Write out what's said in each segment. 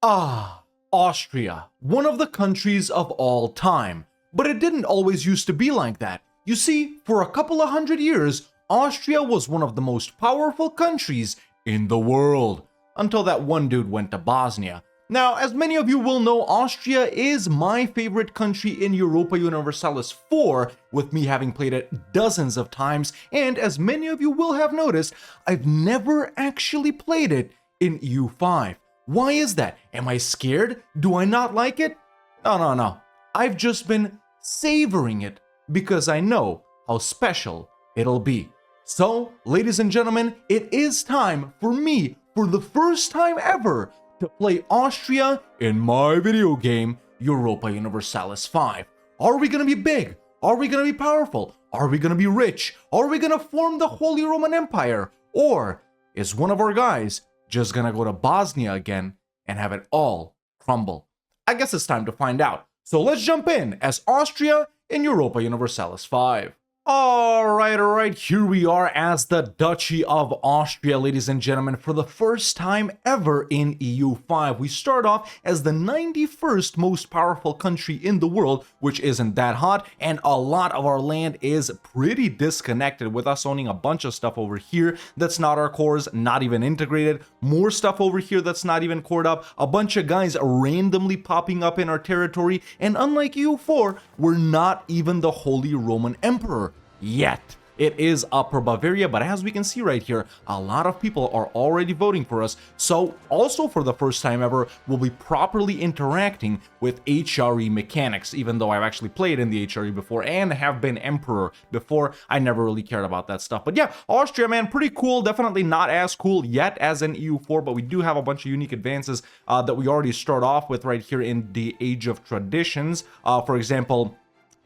Ah, Austria, one of the countries of all time. But it didn't always used to be like that. You see, for a couple of hundred years, Austria was one of the most powerful countries in the world. Until that one dude went to Bosnia. Now, as many of you will know, Austria is my favorite country in Europa Universalis 4, with me having played it dozens of times, and as many of you will have noticed, I've never actually played it in EU5. Why is that? Am I scared? Do I not like it? No. I've just been savoring it because I know how special it'll be. So, ladies and gentlemen, it is time for me, for the first time ever, to play Austria in my video game, Europa Universalis 5. Are we gonna be big? Are we gonna be powerful? Are we gonna be rich? Are we gonna form the Holy Roman Empire? Or is one of our guys just gonna go to Bosnia again and have it all crumble? I guess it's time to find out. So let's jump in as Austria in Europa Universalis 5. Alright, here we are as the Duchy of Austria, ladies and gentlemen, for the first time ever in EU5. We start off as the 91st most powerful country in the world, which isn't that hot, and a lot of our land is pretty disconnected, with us owning a bunch of stuff over here that's not our cores, not even integrated, more stuff over here that's not even cored up, a bunch of guys randomly popping up in our territory, and unlike EU4, we're not even the Holy Roman Emperor. Yet. It is Upper Bavaria, but as we can see right here, a lot of people are already voting for us. So also for the first time ever, we'll be properly interacting with HRE mechanics, even though I've actually played in the HRE before and have been Emperor before. I never really cared about that stuff. But yeah, Austria, man, pretty cool. Definitely not as cool yet as in EU4, but we do have a bunch of unique advances that we already start off with right here in the Age of Traditions. For example,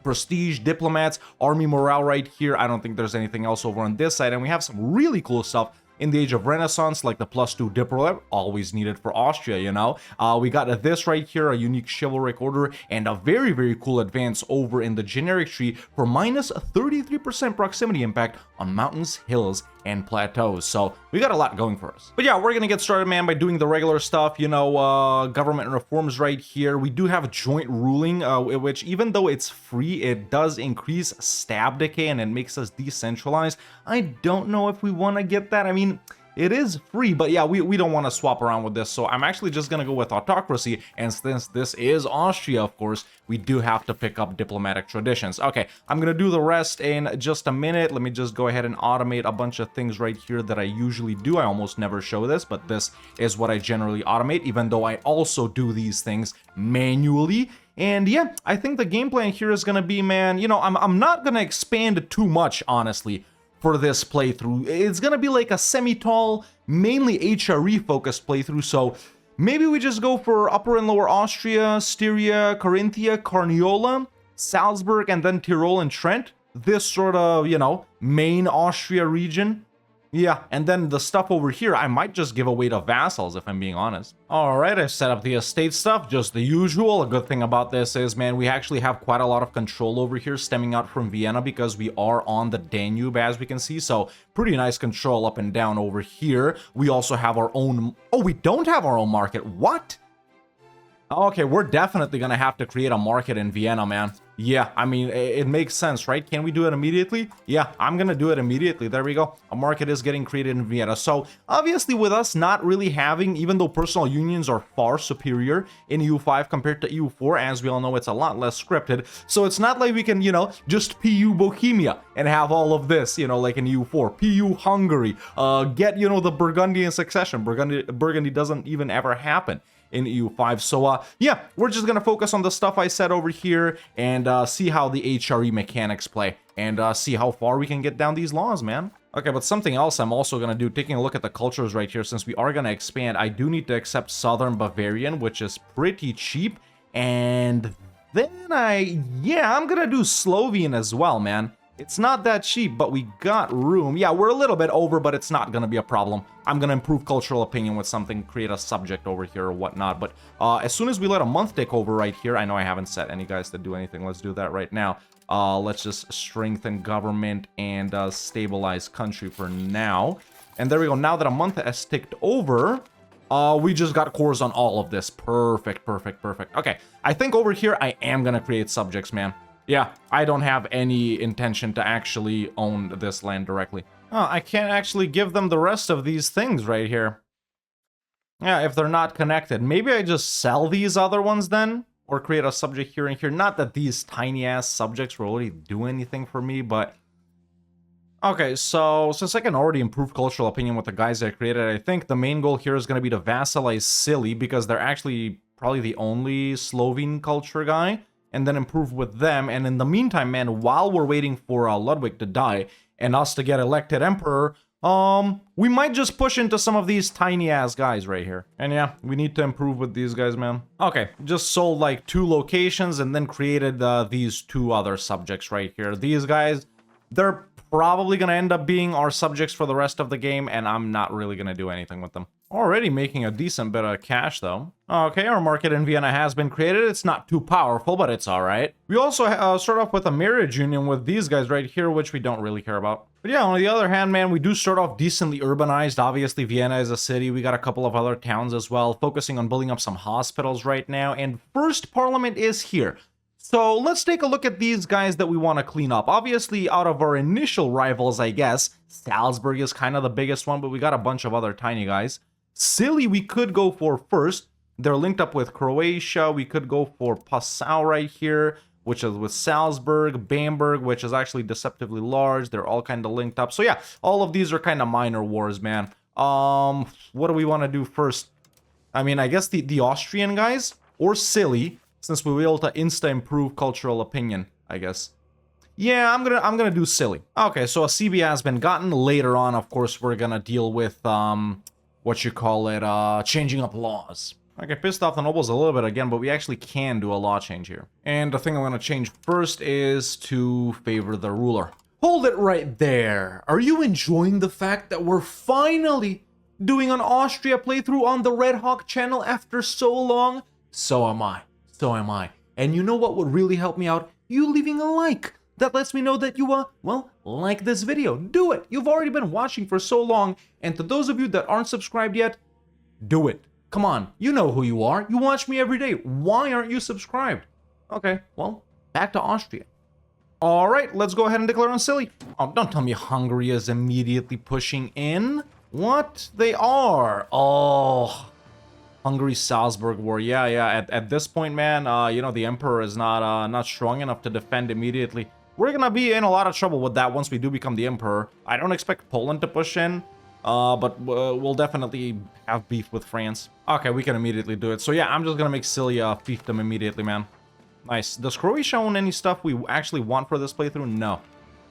prestige, diplomats, army morale right here. I don't think there's anything else over on this side, and we have some really cool stuff in the Age of Renaissance, like the +2 diplomat, always needed for Austria, you know. We got this right here, a unique chivalric order, and a very, very cool advance over in the generic tree for minus 33% proximity impact on mountains, hills, and plateaus. So we got a lot going for us. But yeah, we're gonna get started, man, by doing the regular stuff, you know, government reforms right here. We do have joint ruling, which even though it's free, it does increase stab decay and it makes us decentralized. I don't know if we want to get that. I mean, it is free, but yeah, we don't want to swap around with this, so I'm actually just gonna go with autocracy, and since this is Austria, of course, we do have to pick up diplomatic traditions. Okay, I'm gonna do the rest in just a minute. Let me just go ahead and automate a bunch of things right here that I usually do. I almost never show this, but this is what I generally automate, even though I also do these things manually. And yeah, I think the game plan here is gonna be, man, you know, I'm not gonna expand too much, honestly, for this playthrough. It's gonna be like a semi-tall, mainly HRE focused playthrough, so maybe we just go for Upper and Lower Austria, Styria, Carinthia, Carniola, Salzburg, and then Tyrol and Trent. This sort of, you know, main Austria region. Yeah, and then the stuff over here, I might just give away to vassals, if I'm being honest. Alright, I set up the estate stuff, just the usual. A good thing about this is, man, we actually have quite a lot of control over here stemming out from Vienna because we are on the Danube, as we can see. So, pretty nice control up and down over here. We also have our own... Oh, we don't have our own market. What? Okay, we're definitely gonna have to create a market in Vienna, man. Yeah, I mean, it makes sense, right? Can we do it immediately? Yeah, I'm gonna do it immediately. There we go. A market is getting created in Vienna. So, obviously, with us not really having, even though personal unions are far superior in EU5 compared to EU4, as we all know, it's a lot less scripted. So, it's not like we can, you know, just PU Bohemia and have all of this, you know, like in EU4. PU Hungary, get, you know, the Burgundian succession. Burgundy doesn't even ever happen in EU5. So yeah, we're just gonna focus on the stuff I said over here and see how the HRE mechanics play and see how far we can get down these laws, man. Okay, but something else I'm also gonna do, taking a look at the cultures right here, since we are gonna expand, I do need to accept Southern Bavarian, which is pretty cheap, and then I'm gonna do Slovene as well, man. It's not that cheap, but we got room. Yeah, we're a little bit over, but it's not gonna be a problem. I'm gonna improve cultural opinion with something, create a subject over here or whatnot. But as soon as we let a month take over right here, I know I haven't set any guys to do anything. Let's do that right now. Let's just strengthen government and stabilize country for now. And there we go. Now that a month has ticked over, We just got cores on all of this. Perfect, perfect, perfect. Okay, I think over here I am gonna create subjects, man. Yeah, I don't have any intention to actually own this land directly. Oh, I can't actually give them the rest of these things right here. Yeah, if they're not connected. Maybe I just sell these other ones then? Or create a subject here and here. Not that these tiny-ass subjects will really do anything for me, but... Okay, so since I can already improve cultural opinion with the guys I created, I think the main goal here is going to be to vassalize Sicily, because they're actually probably the only Slovene culture guy, and then improve with them. And in the meantime, man, while we're waiting for Ludwig to die and us to get elected emperor, we might just push into some of these tiny-ass guys right here. And yeah, we need to improve with these guys, man. Okay, just sold like 2 locations and then created these 2 other subjects right here. These guys, they're probably gonna end up being our subjects for the rest of the game, and I'm not really gonna do anything with them. Already making a decent bit of cash, though. Okay, our market in Vienna has been created. It's not too powerful, but it's alright. We also start off with a marriage union with these guys right here, which we don't really care about. But yeah, on the other hand, man, we do start off decently urbanized. Obviously, Vienna is a city. We got a couple of other towns as well, focusing on building up some hospitals right now. And first parliament is here. So let's take a look at these guys that we want to clean up. Obviously, out of our initial rivals, I guess, Salzburg is kind of the biggest one, but we got a bunch of other tiny guys. Silly, we could go for first. They're linked up with Croatia. We could go for Passau right here, which is with Salzburg, Bamberg, which is actually deceptively large. They're all kind of linked up. So yeah, all of these are kind of minor wars, man. What do we want to do first? I mean, I guess the Austrian guys or Silly, since we'll be able to insta-improve cultural opinion, I guess. Yeah, I'm gonna do Silly. Okay, so a CB has been gotten. Later on, of course, we're gonna deal with what you call it, changing up laws. I get pissed off the nobles a little bit again, but we actually can do a law change here. And the thing I'm gonna change first is to favor the ruler. Hold it right there. Are you enjoying the fact that we're finally doing an Austria playthrough on the Red Hawk channel after so long? So am I. So am I. And you know what would really help me out? You leaving a like. That lets me know that you, well, like this video. Do it. You've already been watching for so long. And to those of you that aren't subscribed yet, do it. Come on. You know who you are. You watch me every day. Why aren't you subscribed? Okay, well, back to Austria. All right, let's go ahead and declare on Silly. Oh, don't tell me Hungary is immediately pushing in. What? They are. Oh, Hungary-Salzburg war. Yeah. At this point, man, you know, the emperor is not strong enough to defend immediately. We're gonna be in a lot of trouble with that once we do become the emperor. I don't expect Poland to push in, but we'll definitely have beef with France. Okay, we can immediately do it. So yeah, I'm just gonna make Silly fiefdom immediately, man. Nice. Does Croatia own any stuff we actually want for this playthrough? No,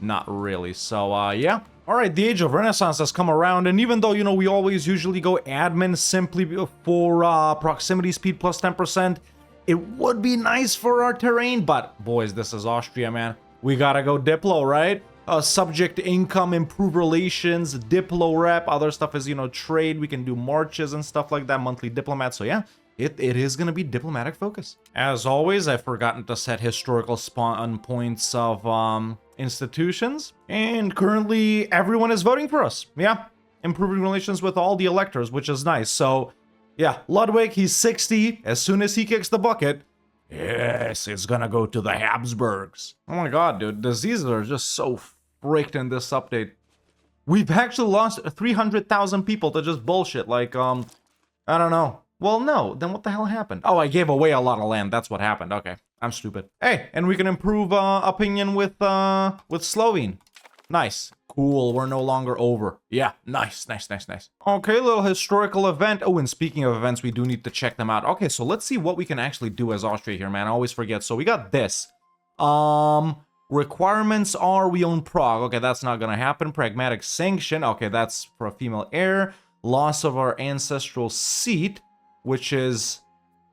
not really. So yeah. Alright, the Age of Renaissance has come around, and even though, you know, we always usually go admin simply for proximity speed plus 10%, it would be nice for our terrain, but boys, this is Austria, man. We gotta go Diplo, right? Subject income, improve relations, Diplo rep, other stuff is, you know, trade, we can do marches and stuff like that, monthly diplomat, so yeah. It is going to be diplomatic focus. As always, I've forgotten to set historical spawn points of institutions. And currently, everyone is voting for us. Yeah, improving relations with all the electors, which is nice. So, yeah, Ludwig, he's 60. As soon as he kicks the bucket, yes, it's going to go to the Habsburgs. Oh my god, dude. Diseases are just so fricked in this update. We've actually lost 300,000 people to just bullshit. Like, I don't know. Well, no, then what the hell happened? Oh, I gave away a lot of land. That's what happened. Okay, I'm stupid. Hey, and we can improve opinion with Slovene. Nice. Cool, we're no longer over. Yeah, nice. Okay, little historical event. Oh, and speaking of events, we do need to check them out. Okay, so let's see what we can actually do as Austria here, man. I always forget. So we got this. Requirements are we own Prague. Okay, that's not gonna happen. Pragmatic sanction. Okay, that's for a female heir. Loss of our ancestral seat, which is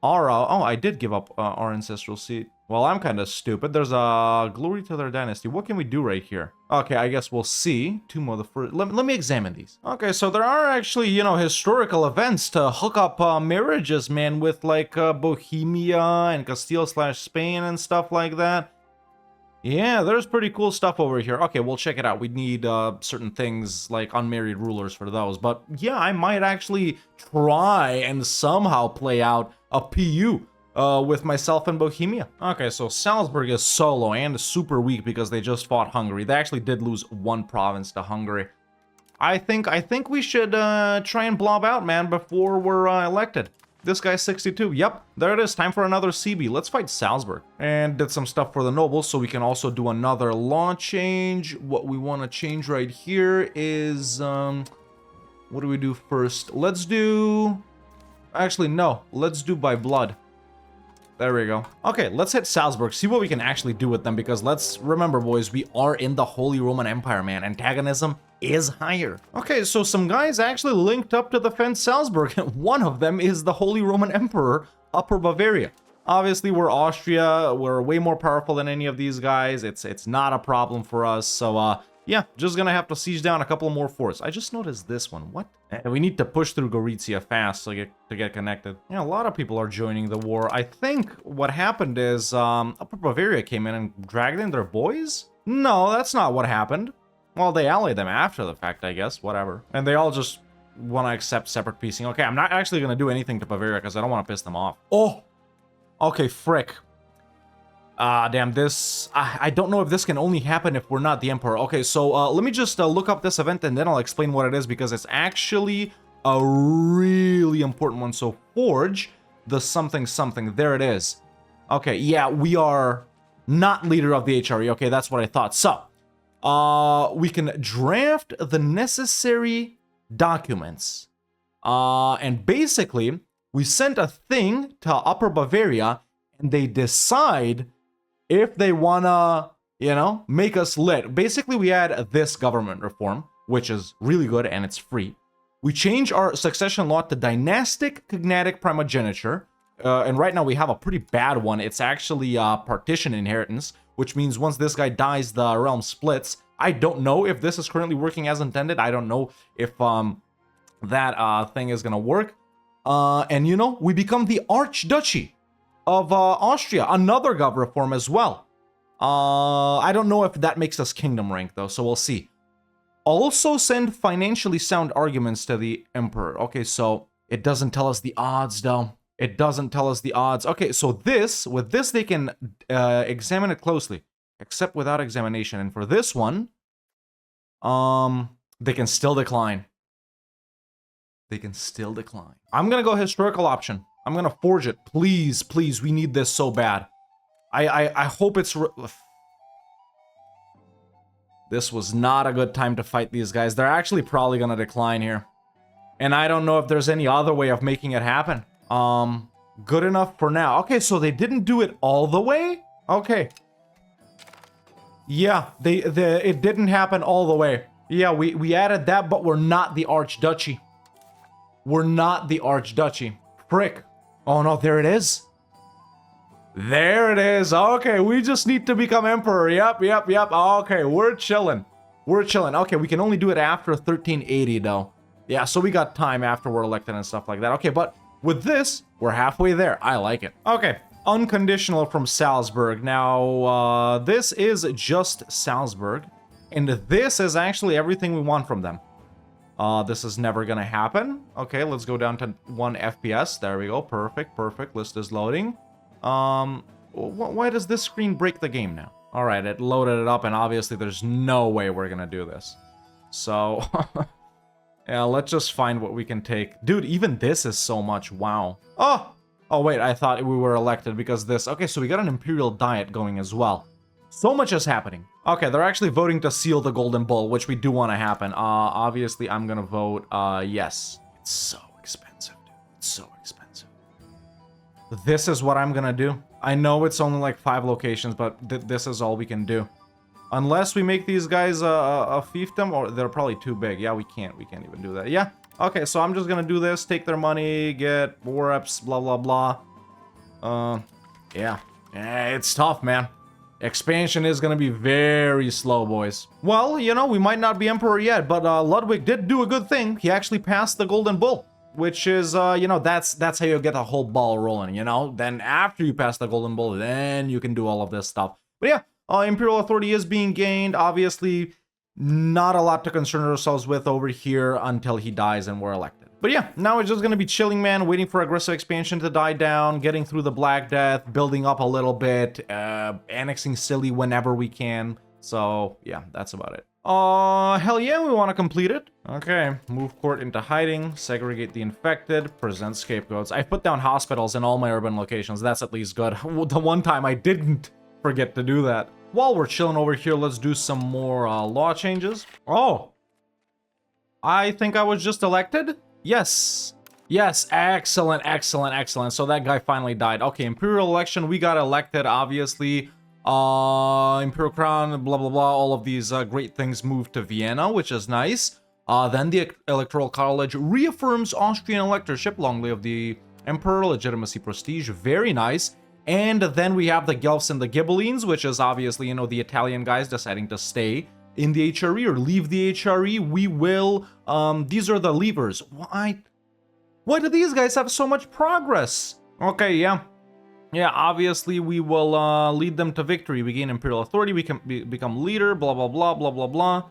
our... oh, I did give up our ancestral seat. Well, I'm kind of stupid. There's a glory to their dynasty. What can we do right here? Okay, I guess we'll see. Two more. The first. Let me examine these. Okay, so there are actually, you know, historical events to hook up marriages, man, with like Bohemia and Castile/Spain and stuff like that. Yeah, there's pretty cool stuff over here. Okay, we'll check it out. We need certain things like unmarried rulers for those. But yeah, I might actually try and somehow play out a PU with myself and Bohemia. Okay, so Salzburg is solo and super weak because they just fought Hungary. They actually did lose one province to Hungary. I think we should try and blob out, man, before we're elected. This guy's 62. Yep, there it is. Time for another CB. Let's fight Salzburg. And did some stuff for the nobles, so we can also do another law change. What we want to change right here is, what do we do first? Let's do... Actually, no. Let's do by blood. There we go. Okay, let's hit Salzburg, see what we can actually do with them, because let's remember, boys, we are in the Holy Roman Empire, man. Antagonism is higher. Okay, so some guys actually linked up to defend Salzburg. One of them is the Holy Roman Emperor, Upper Bavaria. Obviously, we're Austria. We're way more powerful than any of these guys. It's not a problem for us. So, yeah, just gonna have to siege down a couple more forts. I just noticed this one. What? And we need to push through Gorizia fast to get connected. Yeah, a lot of people are joining the war. I think what happened is Upper Bavaria came in and dragged in their boys? No, that's not what happened. Well, they allied them after the fact, I guess. Whatever. And they all just want to accept separate piecing. Okay, I'm not actually going to do anything to Bavaria because I don't want to piss them off. Oh! Okay, frick. Damn, this... I don't know if this can only happen if we're not the Emperor. Okay, so let me just look up this event and then I'll explain what it is because it's actually a really important one. So, Forge the something something. There it is. Okay, yeah, we are not leader of the HRE. Okay, that's what I thought. So... we can draft the necessary documents. And basically, we sent a thing to Upper Bavaria, and they decide if they wanna, you know, make us lit. Basically, we had this government reform, which is really good, and it's free. We change our succession law to dynastic cognatic primogeniture. And right now, we have a pretty bad one. It's actually partition inheritance, which means once this guy dies, the realm splits. I don't know if this is currently working as intended. I don't know if that thing is gonna work. And you know, we become the Archduchy of Austria, another gov reform as well. I don't know if that makes us kingdom rank though, so we'll see. Also send financially sound arguments to the Emperor. Okay, so it doesn't tell us the odds though. It doesn't tell us the odds. Okay, so with this they can examine it closely, except without examination. And for this one, they can still decline. They can still decline. I'm gonna go historical option. I'm gonna forge it. Please, please, we need this so bad. I hope it's... This was not a good time to fight these guys. They're actually probably gonna decline here. And I don't know if there's any other way of making it happen. Good enough for now. Okay, so they didn't do it all the way? Okay. Yeah, it didn't happen all the way. Yeah, we added that, but we're not the Archduchy. We're not the Archduchy. Frick. Oh no, there it is. There it is. Okay, we just need to become Emperor. Yep. Okay, we're chilling. We're chilling. Okay, we can only do it after 1380 though. Yeah, so we got time after we're elected and stuff like that. Okay, but with this, we're halfway there. I like it. Okay, unconditional from Salzburg. Now, this is just Salzburg. And this is actually everything we want from them. This is never gonna happen. Okay, let's go down to 1 FPS. There we go. Perfect, perfect. List is loading. Why does this screen break the game now? All right, it loaded it up, and obviously there's no way we're gonna do this. So, yeah, let's just find what we can take. Dude, even this is so much. Wow. Oh, wait, I thought we were elected because this. Okay, so we got an Imperial diet going as well. So much is happening. Okay, they're actually voting to seal the Golden Bull, which we do want to happen. Obviously, I'm gonna vote, yes. It's so expensive, dude. It's so expensive. This is what I'm gonna do. I know it's only like 5 locations, but this is all we can do. Unless we make these guys a fiefdom, or they're probably too big. Yeah, we can't even do that. Yeah, okay, so I'm just gonna do this, take their money, get war reps, blah, blah, blah. Yeah, it's tough, man. Expansion is gonna be very slow, boys. Well, you know, we might not be Emperor yet, but Ludwig did do a good thing. He actually passed the Golden Bull, which is, you know, that's how you get the whole ball rolling, you know? Then after you pass the Golden Bull, then you can do all of this stuff. But yeah, Imperial authority is being gained. Obviously, not a lot to concern ourselves with over here until he dies and we're elected. But yeah, now it's just gonna be chilling, man, waiting for aggressive expansion to die down, getting through the Black Death, building up a little bit, annexing Scilly whenever we can. So yeah, that's about it. Hell yeah, we want to complete it. Okay, move court into hiding, segregate the infected, present scapegoats. I put down hospitals in all my urban locations. That's at least good. The one time I didn't forget to do that. While we're chilling over here, let's do some more law changes. Oh, I think I was just elected? Yes. Yes, excellent, excellent, excellent. So that guy finally died. Okay, Imperial election, we got elected, obviously. Imperial crown, blah, blah, blah. All of these great things moved to Vienna, which is nice. Then the Electoral College reaffirms Austrian electorship. Long live the Emperor, legitimacy, prestige. Very nice. And then we have the Guelphs and the Ghibellines, which is obviously, you know, the Italian guys deciding to stay in the HRE or leave the HRE. We will, these are the leavers. Why do these guys have so much progress? Okay, yeah. Yeah, obviously we will lead them to victory. We gain Imperial authority, we can become leader, blah, blah, blah, blah, blah, blah.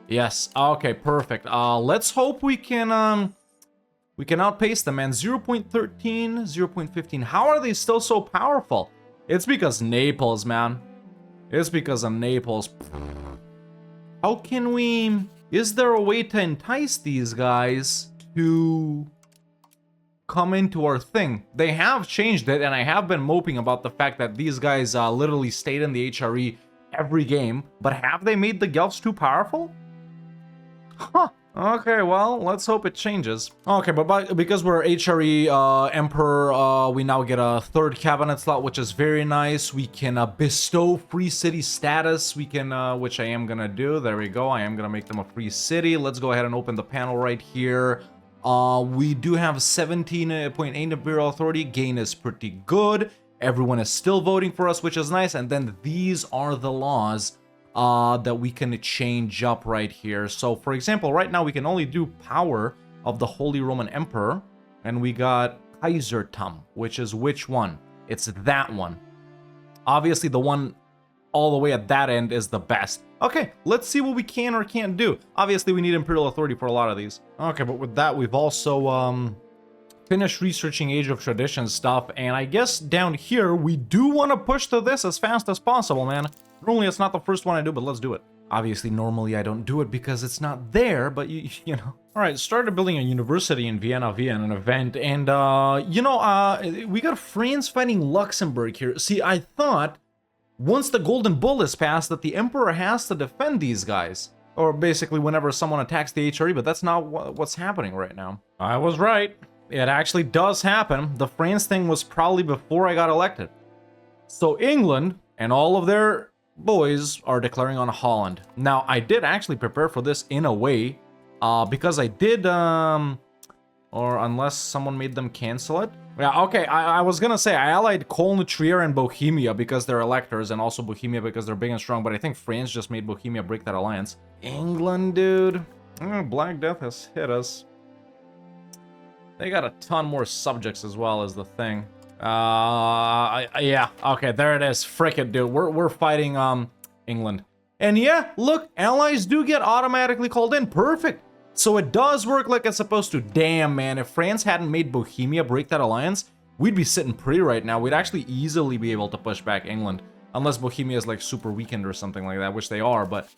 Yes, okay, perfect. Let's hope we can outpace them, man. 0.13, 0.15. How are they still so powerful? It's because Naples, man. It's because of Naples. How can we... Is there a way to entice these guys to come into our thing? They have changed it, and I have been moping about the fact that these guys literally stayed in the HRE every game, but have they made the Guelphs too powerful? Huh. Okay, well, let's hope it changes. Okay, but because we're HRE Emperor, we now get a third cabinet slot, which is very nice. We can bestow free city status. We can, which I am gonna do. There we go. I am gonna make them a free city. Let's go ahead and open the panel right here. We do have 17.8 Imperial authority. Gain is pretty good. Everyone is still voting for us, which is nice. And then these are the laws that we can change up right here. So, for example, right now we can only do power of the Holy Roman Emperor. And we got Kaisertum, which is which one? It's that one. Obviously, the one all the way at that end is the best. Okay, let's see what we can or can't do. Obviously, we need Imperial authority for a lot of these. Okay, but with that, we've also finished researching Age of Tradition stuff. And I guess down here, we do want to push to this as fast as possible, man. Normally, it's not the first one I do, but let's do it. Obviously, normally I don't do it because it's not there, but you know. All right, started building a university in Vienna via an event. And, we got France fighting Luxembourg here. See, I thought once the Golden Bull is passed that the Emperor has to defend these guys. Or basically whenever someone attacks the HRE, but that's not what's happening right now. I was right. It actually does happen. The France thing was probably before I got elected. So England and all of their boys are declaring on Holland. Now, I did actually prepare for this in a way, because I did, or unless someone made them cancel it. Yeah, okay, I was gonna say, I allied Koln, Trier, and Bohemia because they're electors, and also Bohemia because they're big and strong, but I think France just made Bohemia break that alliance. England, dude. Black Death has hit us. They got a ton more subjects as well as the thing. Yeah, okay, there it is. Frick it, dude. We're fighting, England. And yeah, look, allies do get automatically called in. Perfect. So it does work like it's supposed to. Damn, man, if France hadn't made Bohemia break that alliance, we'd be sitting pretty right now. We'd actually easily be able to push back England. Unless Bohemia is, like, super weakened or something like that, which they are, but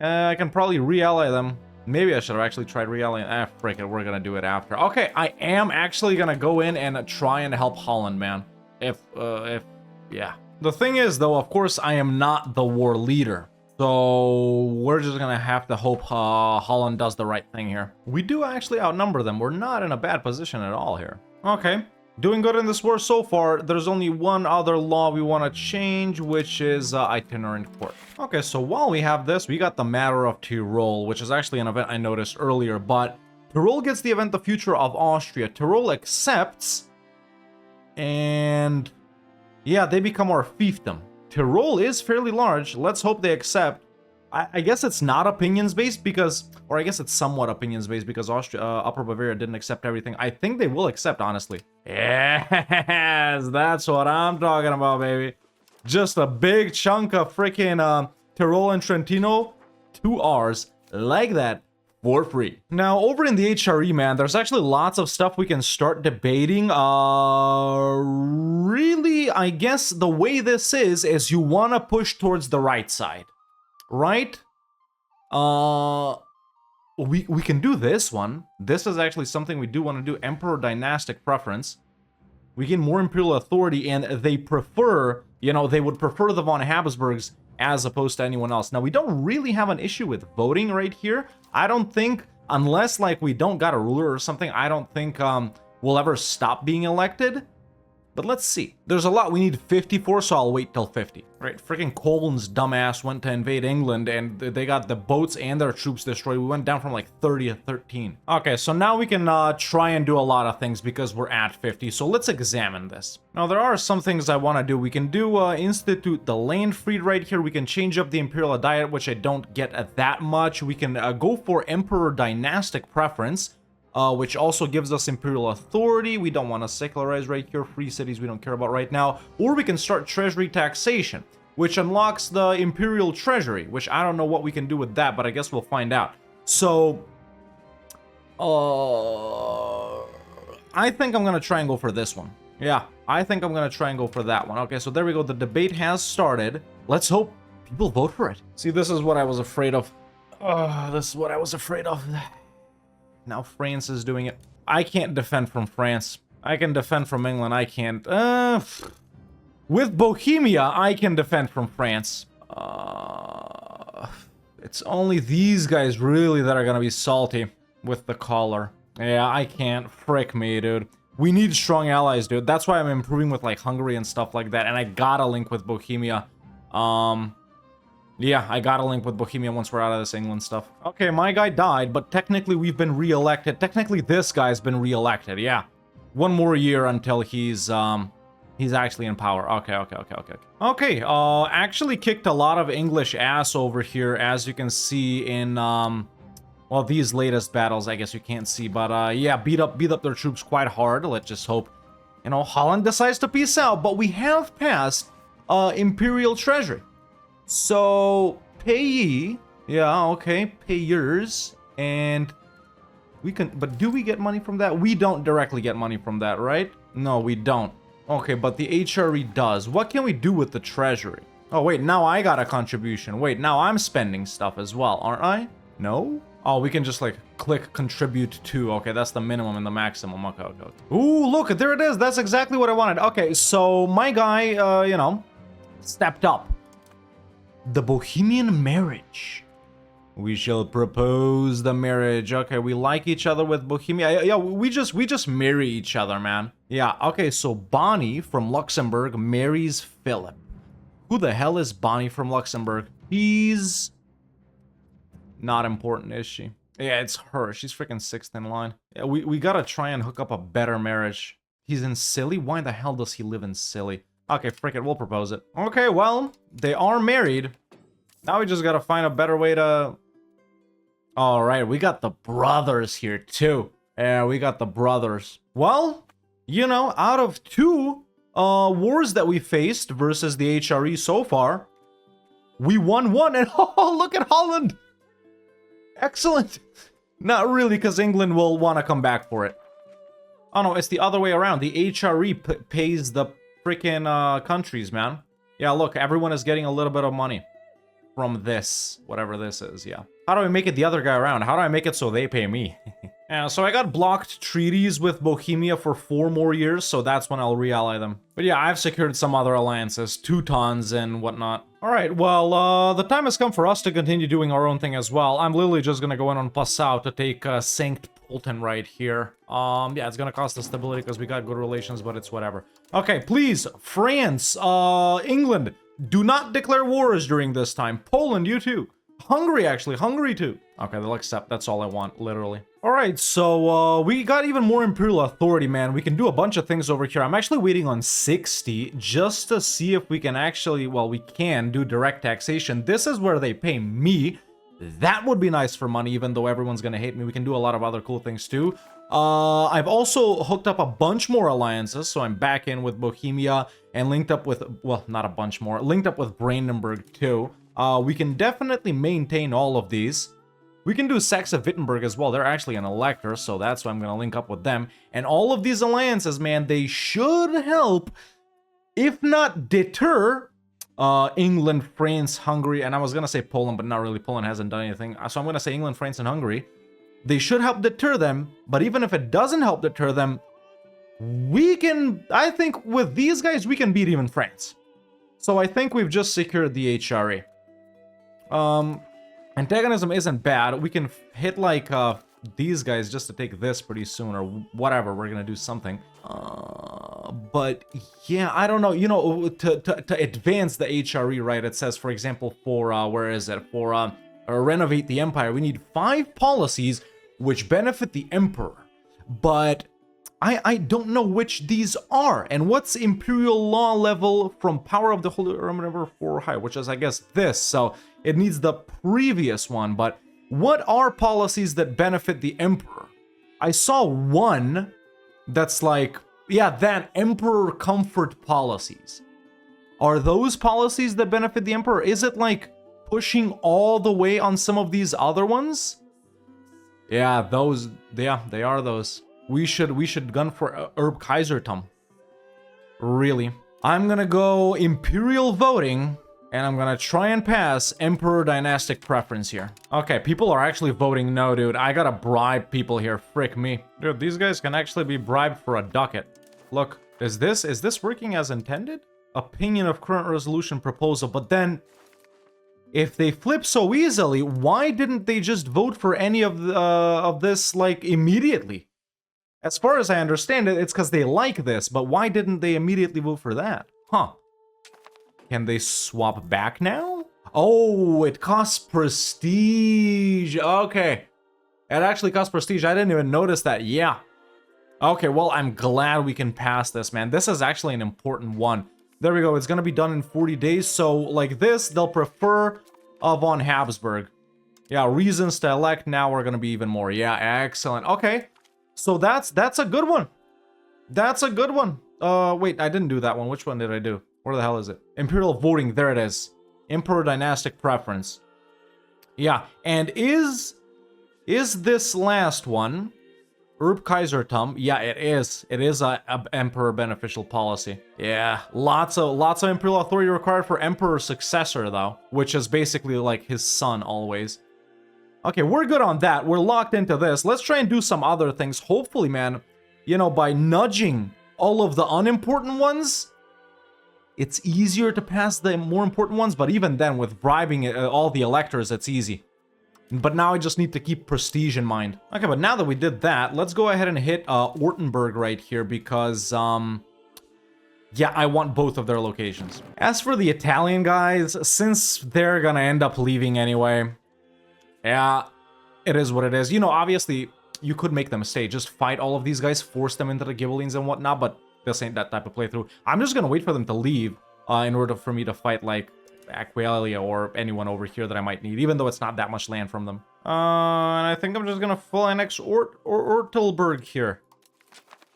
I can probably re-ally them. Maybe I should have actually tried re-allying. Frick it, we're gonna do it after. Okay, I am actually gonna go in and try and help Holland, man. Yeah. The thing is, though, of course, I am not the war leader. So we're just gonna have to hope Holland does the right thing here. We do actually outnumber them. We're not in a bad position at all here. Okay. Doing good in this war so far. There's only one other law we want to change, which is itinerant court. Okay, so while we have this, we got the matter of Tyrol, which is actually an event I noticed earlier, but Tyrol gets the event the future of Austria. Tyrol accepts, and yeah, they become our fiefdom. Tyrol is fairly large. Let's hope they accept. I guess it's not opinions-based because, or I guess it's somewhat opinions-based because Upper Bavaria didn't accept everything. I think they will accept, honestly. Yes, that's what I'm talking about, baby. Just a big chunk of freaking Tyrol and Trentino, 2 R's, like that, for free. Now, over in the HRE, man, there's actually lots of stuff we can start debating. Really, I guess the way this is you want to push towards the right side, right? We can do this one. This is actually something we do want to do. Emperor Dynastic Preference. We gain more Imperial authority, and they prefer, you know, they would prefer the von Habsburgs as opposed to anyone else. Now, we don't really have an issue with voting right here. I don't think, unless, like, we don't got a ruler or something, I don't think we'll ever stop being elected. But let's see. There's a lot we need 54, so I'll wait till 50. Right, freaking Colton's dumbass went to invade England, and they got the boats and their troops destroyed. We went down from like 30 to 13. Okay, so now we can try and do a lot of things because we're at 50. So let's examine this. Now, there are some things I want to do. We can do institute the land freed right here. We can change up the Imperial diet, which I don't get that much. We can go for Emperor Dynastic Preference, which also gives us Imperial authority. We don't want to secularize right here. Free cities we don't care about right now. Or we can start treasury taxation, which unlocks the Imperial treasury, which I don't know what we can do with that, but I guess we'll find out. So, I think I'm going to try and go for this one. Yeah, I think I'm going to try and go for that one. Okay, so there we go. The debate has started. Let's hope people vote for it. See, this is what I was afraid of. This is what I was afraid of. Now France is doing it. I can't defend from France. I can defend from England. I can't. With Bohemia, I can defend from France. It's only these guys really that are gonna be salty with the collar. Yeah, I can't. Frick me, dude. We need strong allies, dude. That's why I'm improving with like Hungary and stuff like that. And I gotta link with Bohemia. Yeah, I gotta link with Bohemia once we're out of this England stuff. Okay, my guy died, but technically we've been re-elected. Technically this guy's been re-elected, yeah. One more year until he's actually in power. Okay. Okay, actually kicked a lot of English ass over here, as you can see in, well, these latest battles, I guess you can't see, but, yeah, beat up their troops quite hard. Let's just hope, you know, Holland decides to peace out, but we have passed, Imperial Treasury. So, payee, yeah, okay, payers, and we can, but do we get money from that? We don't directly get money from that, right? No, we don't. Okay, but the HRE does. What can we do with the treasury? Oh, wait, now I got a contribution. Wait, now I'm spending stuff as well, aren't I? No? Oh, we can just, like, click contribute to. Okay, that's the minimum and the maximum. Okay. Ooh, look, there it is. That's exactly what I wanted. Okay, so my guy, you know, stepped up. The Bohemian marriage. We shall propose the marriage. Okay, we like each other with Bohemia. Yeah, we just marry each other, man. Yeah, okay, so Bonnie from Luxembourg marries Philip. Who the hell is Bonnie from Luxembourg? He's not important, is she? Yeah, it's her. She's freaking sixth in line. Yeah, we gotta try and hook up a better marriage. He's in Scilly? Why the hell does he live in Scilly? Okay, frick it, we'll propose it. Okay, well, they are married. Now we just gotta find a better way to... Alright, we got the brothers here, too. Yeah, we got the brothers. Well, you know, out of 2 wars that we faced versus the HRE so far, we won 1, and oh, look at Holland! Excellent! Not really, because England will want to come back for it. Oh no, it's the other way around. The HRE pays the freaking countries, man. Yeah, look, everyone is getting a little bit of money from this, whatever this is, yeah. How do I make it the other guy around? How do I make it so they pay me? Yeah, so I got blocked treaties with Bohemia for 4 more years, so that's when I'll re-ally them. But yeah, I've secured some other alliances, Teutons and whatnot. Alright, well, the time has come for us to continue doing our own thing as well. I'm literally just gonna go in on Passau to take Sankt Polten right here. Yeah, it's gonna cost us stability because we got good relations, but it's whatever. Okay, please, France, England, do not declare wars during this time. Poland, you too. Hungary, actually. Hungary, too. Okay, they'll accept. That's all I want, literally. Alright, so, we got even more Imperial authority, man. We can do a bunch of things over here. I'm actually waiting on 60 just to see if we can actually, well, we can do direct taxation. This is where they pay me. That would be nice for money, even though everyone's gonna hate me. We can do a lot of other cool things, too. I've also hooked up a bunch more alliances, so I'm back in with Bohemia and linked up with, well, not a bunch more, linked up with Brandenburg too. We can definitely maintain all of these. We can do Saxe-Wittenberg as well. They're actually an elector, so that's why I'm going to link up with them. And all of these alliances, man, they should help, if not deter, England, France, Hungary, and I was going to say Poland, but not really. Poland hasn't done anything. So I'm going to say England, France, and Hungary. They should help deter them, but even if it doesn't help deter them, we can, I think with these guys, we can beat even France. So I think we've just secured the HRE. Antagonism isn't bad. We can hit like these guys just to take this pretty soon or whatever. We're gonna do something. But yeah, I don't know. You know, to advance the HRE, right? It says, for example, for where is it? For renovate the empire, we need 5 policies which benefit the emperor. But I don't know which these are. And what's imperial law level from power of the Holy Roman Emperor for high, which is, I guess, this. So it needs the previous one. But what are policies that benefit the emperor? I saw one that's like, yeah, that emperor comfort policies. Are those policies that benefit the emperor? Is it like pushing all the way on some of these other ones? Yeah, those, yeah, they are those. We should gun for Erbkaisertum. Really. I'm gonna go Imperial voting, and I'm gonna try and pass Emperor Dynastic preference here. Okay, people are actually voting no, dude. I gotta bribe people here. Frick me. Dude, these guys can actually be bribed for a ducat. Look, is this working as intended? Opinion of current resolution proposal, but then if they flip so easily, why didn't they just vote for any of this like immediately? As far as I understand it, it's because they like this, but why didn't they immediately vote for that? Huh. Can they swap back now? Oh, it costs prestige. Okay. It actually costs prestige. I didn't even notice that. Yeah. Okay, well, I'm glad we can pass this, man. This is actually an important one. There we go. It's going to be done in 40 days. So, like this, they'll prefer von Habsburg. Yeah, reasons to elect now are going to be even more. Yeah, excellent. Okay. So that's a good one. That's a good one. Wait, I didn't do that one. Which one did I do? Where the hell is it? Imperial voting. There it is. Emperor Dynastic preference. Yeah, and is this last one Erbkaisertum? Yeah, it is. It is a emperor beneficial policy. Yeah, lots of imperial authority required for emperor successor though, which is basically like his son always. Okay, we're good on that. We're locked into this. Let's try and do some other things. Hopefully, man, you know, by nudging all of the unimportant ones, it's easier to pass the more important ones. But even then, with bribing all the electors, it's easy. But now I just need to keep prestige in mind. Okay, but now that we did that, let's go ahead and hit Ortenburg right here because, yeah, I want both of their locations. As for the Italian guys, since they're gonna end up leaving anyway, yeah, it is what it is. You know, obviously, you could make them stay. Just fight all of these guys, force them into the Ghibellines and whatnot, but this ain't that type of playthrough. I'm just gonna wait for them to leave in order for me to fight, like, Aquileia or anyone over here that I might need, even though it's not that much land from them. And I think I'm just gonna full annex Ortelburg here.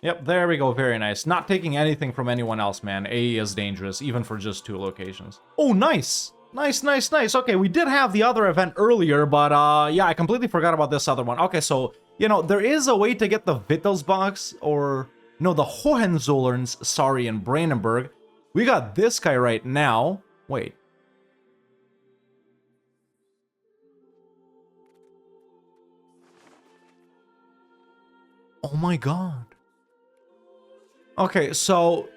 Yep, there we go. Very nice. Not taking anything from anyone else, man. AE is dangerous, even for just 2 locations. Oh, nice! Nice, nice, nice. Okay, we did have the other event earlier, but yeah, I completely forgot about this other one. Okay, so, you know, there is a way to get the Wittelsbachs, or, no, the Hohenzollerns, sorry, in Brandenburg. We got this guy right now. Wait. Oh my god. Okay, so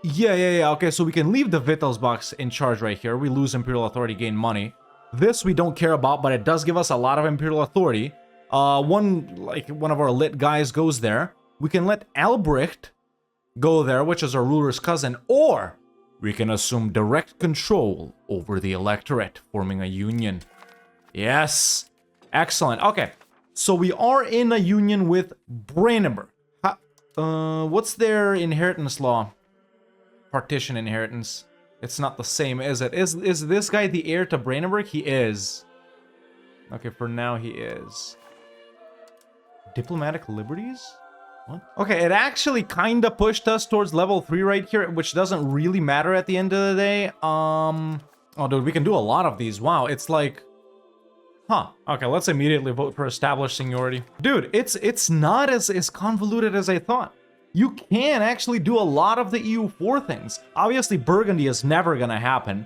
yeah. Okay, so we can leave the Wittelsbachs in charge right here. We lose Imperial Authority, gain money. This we don't care about, but it does give us a lot of Imperial Authority. One of our lit guys goes there. We can let Albrecht go there, which is our ruler's cousin, or we can assume direct control over the electorate, forming a union. Yes. Excellent. Okay, so we are in a union with Brandenburg. What's their inheritance law? Partition inheritance. It's not the same, is it? Is this guy the heir to Brandenburg? He is. Okay, for now he is. Diplomatic liberties? What? Okay, it actually kind of pushed us towards level 3 right here, which doesn't really matter at the end of the day. Oh, dude, we can do a lot of these. Wow, it's like... Huh. Okay, let's immediately vote for established seniority. Dude, it's not as convoluted as I thought. You can actually do a lot of the EU4 things. Obviously, Burgundy is never gonna happen.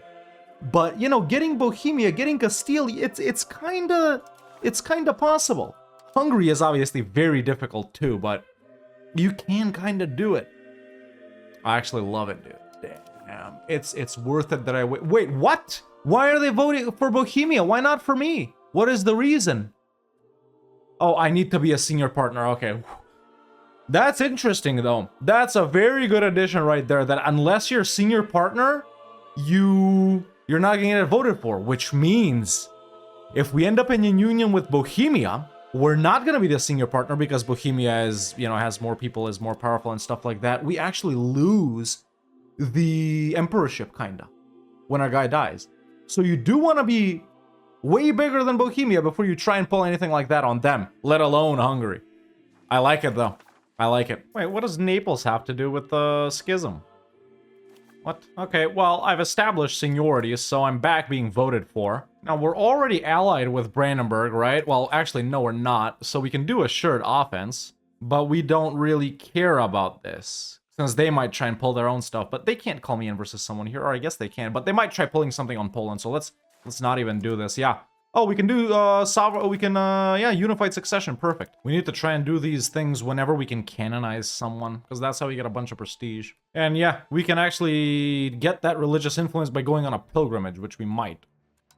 But, you know, getting Bohemia, getting Castile, it's kinda possible. Hungary is obviously very difficult too, but you can kinda do it. I actually love it, dude. Damn. It's worth it that I wait. Wait, what? Why are they voting for Bohemia? Why not for me? What is the reason? Oh, I need to be a senior partner. Okay. That's interesting, though. That's a very good addition right there, that unless you're a senior partner, you're not gonna get voted for, which means if we end up in a union with Bohemia, we're not gonna be the senior partner because Bohemia is, you know, has more people, is more powerful and stuff like that. We actually lose the emperorship, kinda, when our guy dies. So you do want to be way bigger than Bohemia before you try and pull anything like that on them, let alone Hungary. I like it, though. I like it. Wait, what does Naples have to do with the schism? What? Okay, well, I've established seniority, so I'm back being voted for. Now, we're already allied with Brandenburg, right? Well, actually, no, we're not. So we can do assured offense, but we don't really care about this, since they might try and pull their own stuff. But they can't call me in versus someone here, or I guess they can. But they might try pulling something on Poland, so let's not even do this. Yeah. Oh, we can do yeah, unified succession. Perfect. We need to try and do these things whenever we can canonize someone, because that's how we get a bunch of prestige. And yeah, we can actually get that religious influence by going on a pilgrimage, which we might.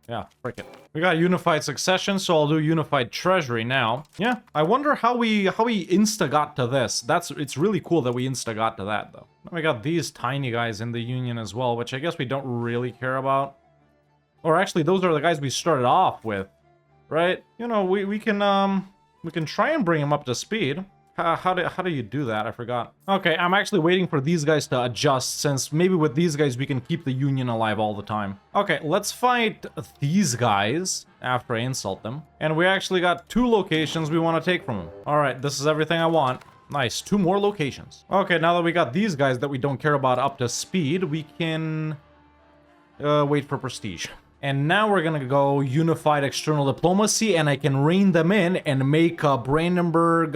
Yeah, frick it. We got unified succession, so I'll do unified treasury now. Yeah, I wonder how we insta got to this. It's really cool that we insta got to that, though. We got these tiny guys in the union as well, which I guess we don't really care about. Or actually, those are the guys we started off with, right? You know, we can try and bring them up to speed. How do you do that? I forgot. Okay, I'm actually waiting for these guys to adjust, since maybe with these guys we can keep the union alive all the time. Okay, let's fight these guys after I insult them. And we actually got 2 locations we want to take from them. All right, this is everything I want. Nice, 2 more locations. Okay, now that we got these guys that we don't care about up to speed, we can wait for prestige. And now we're gonna go unified external diplomacy, and I can rein them in and make Brandenburg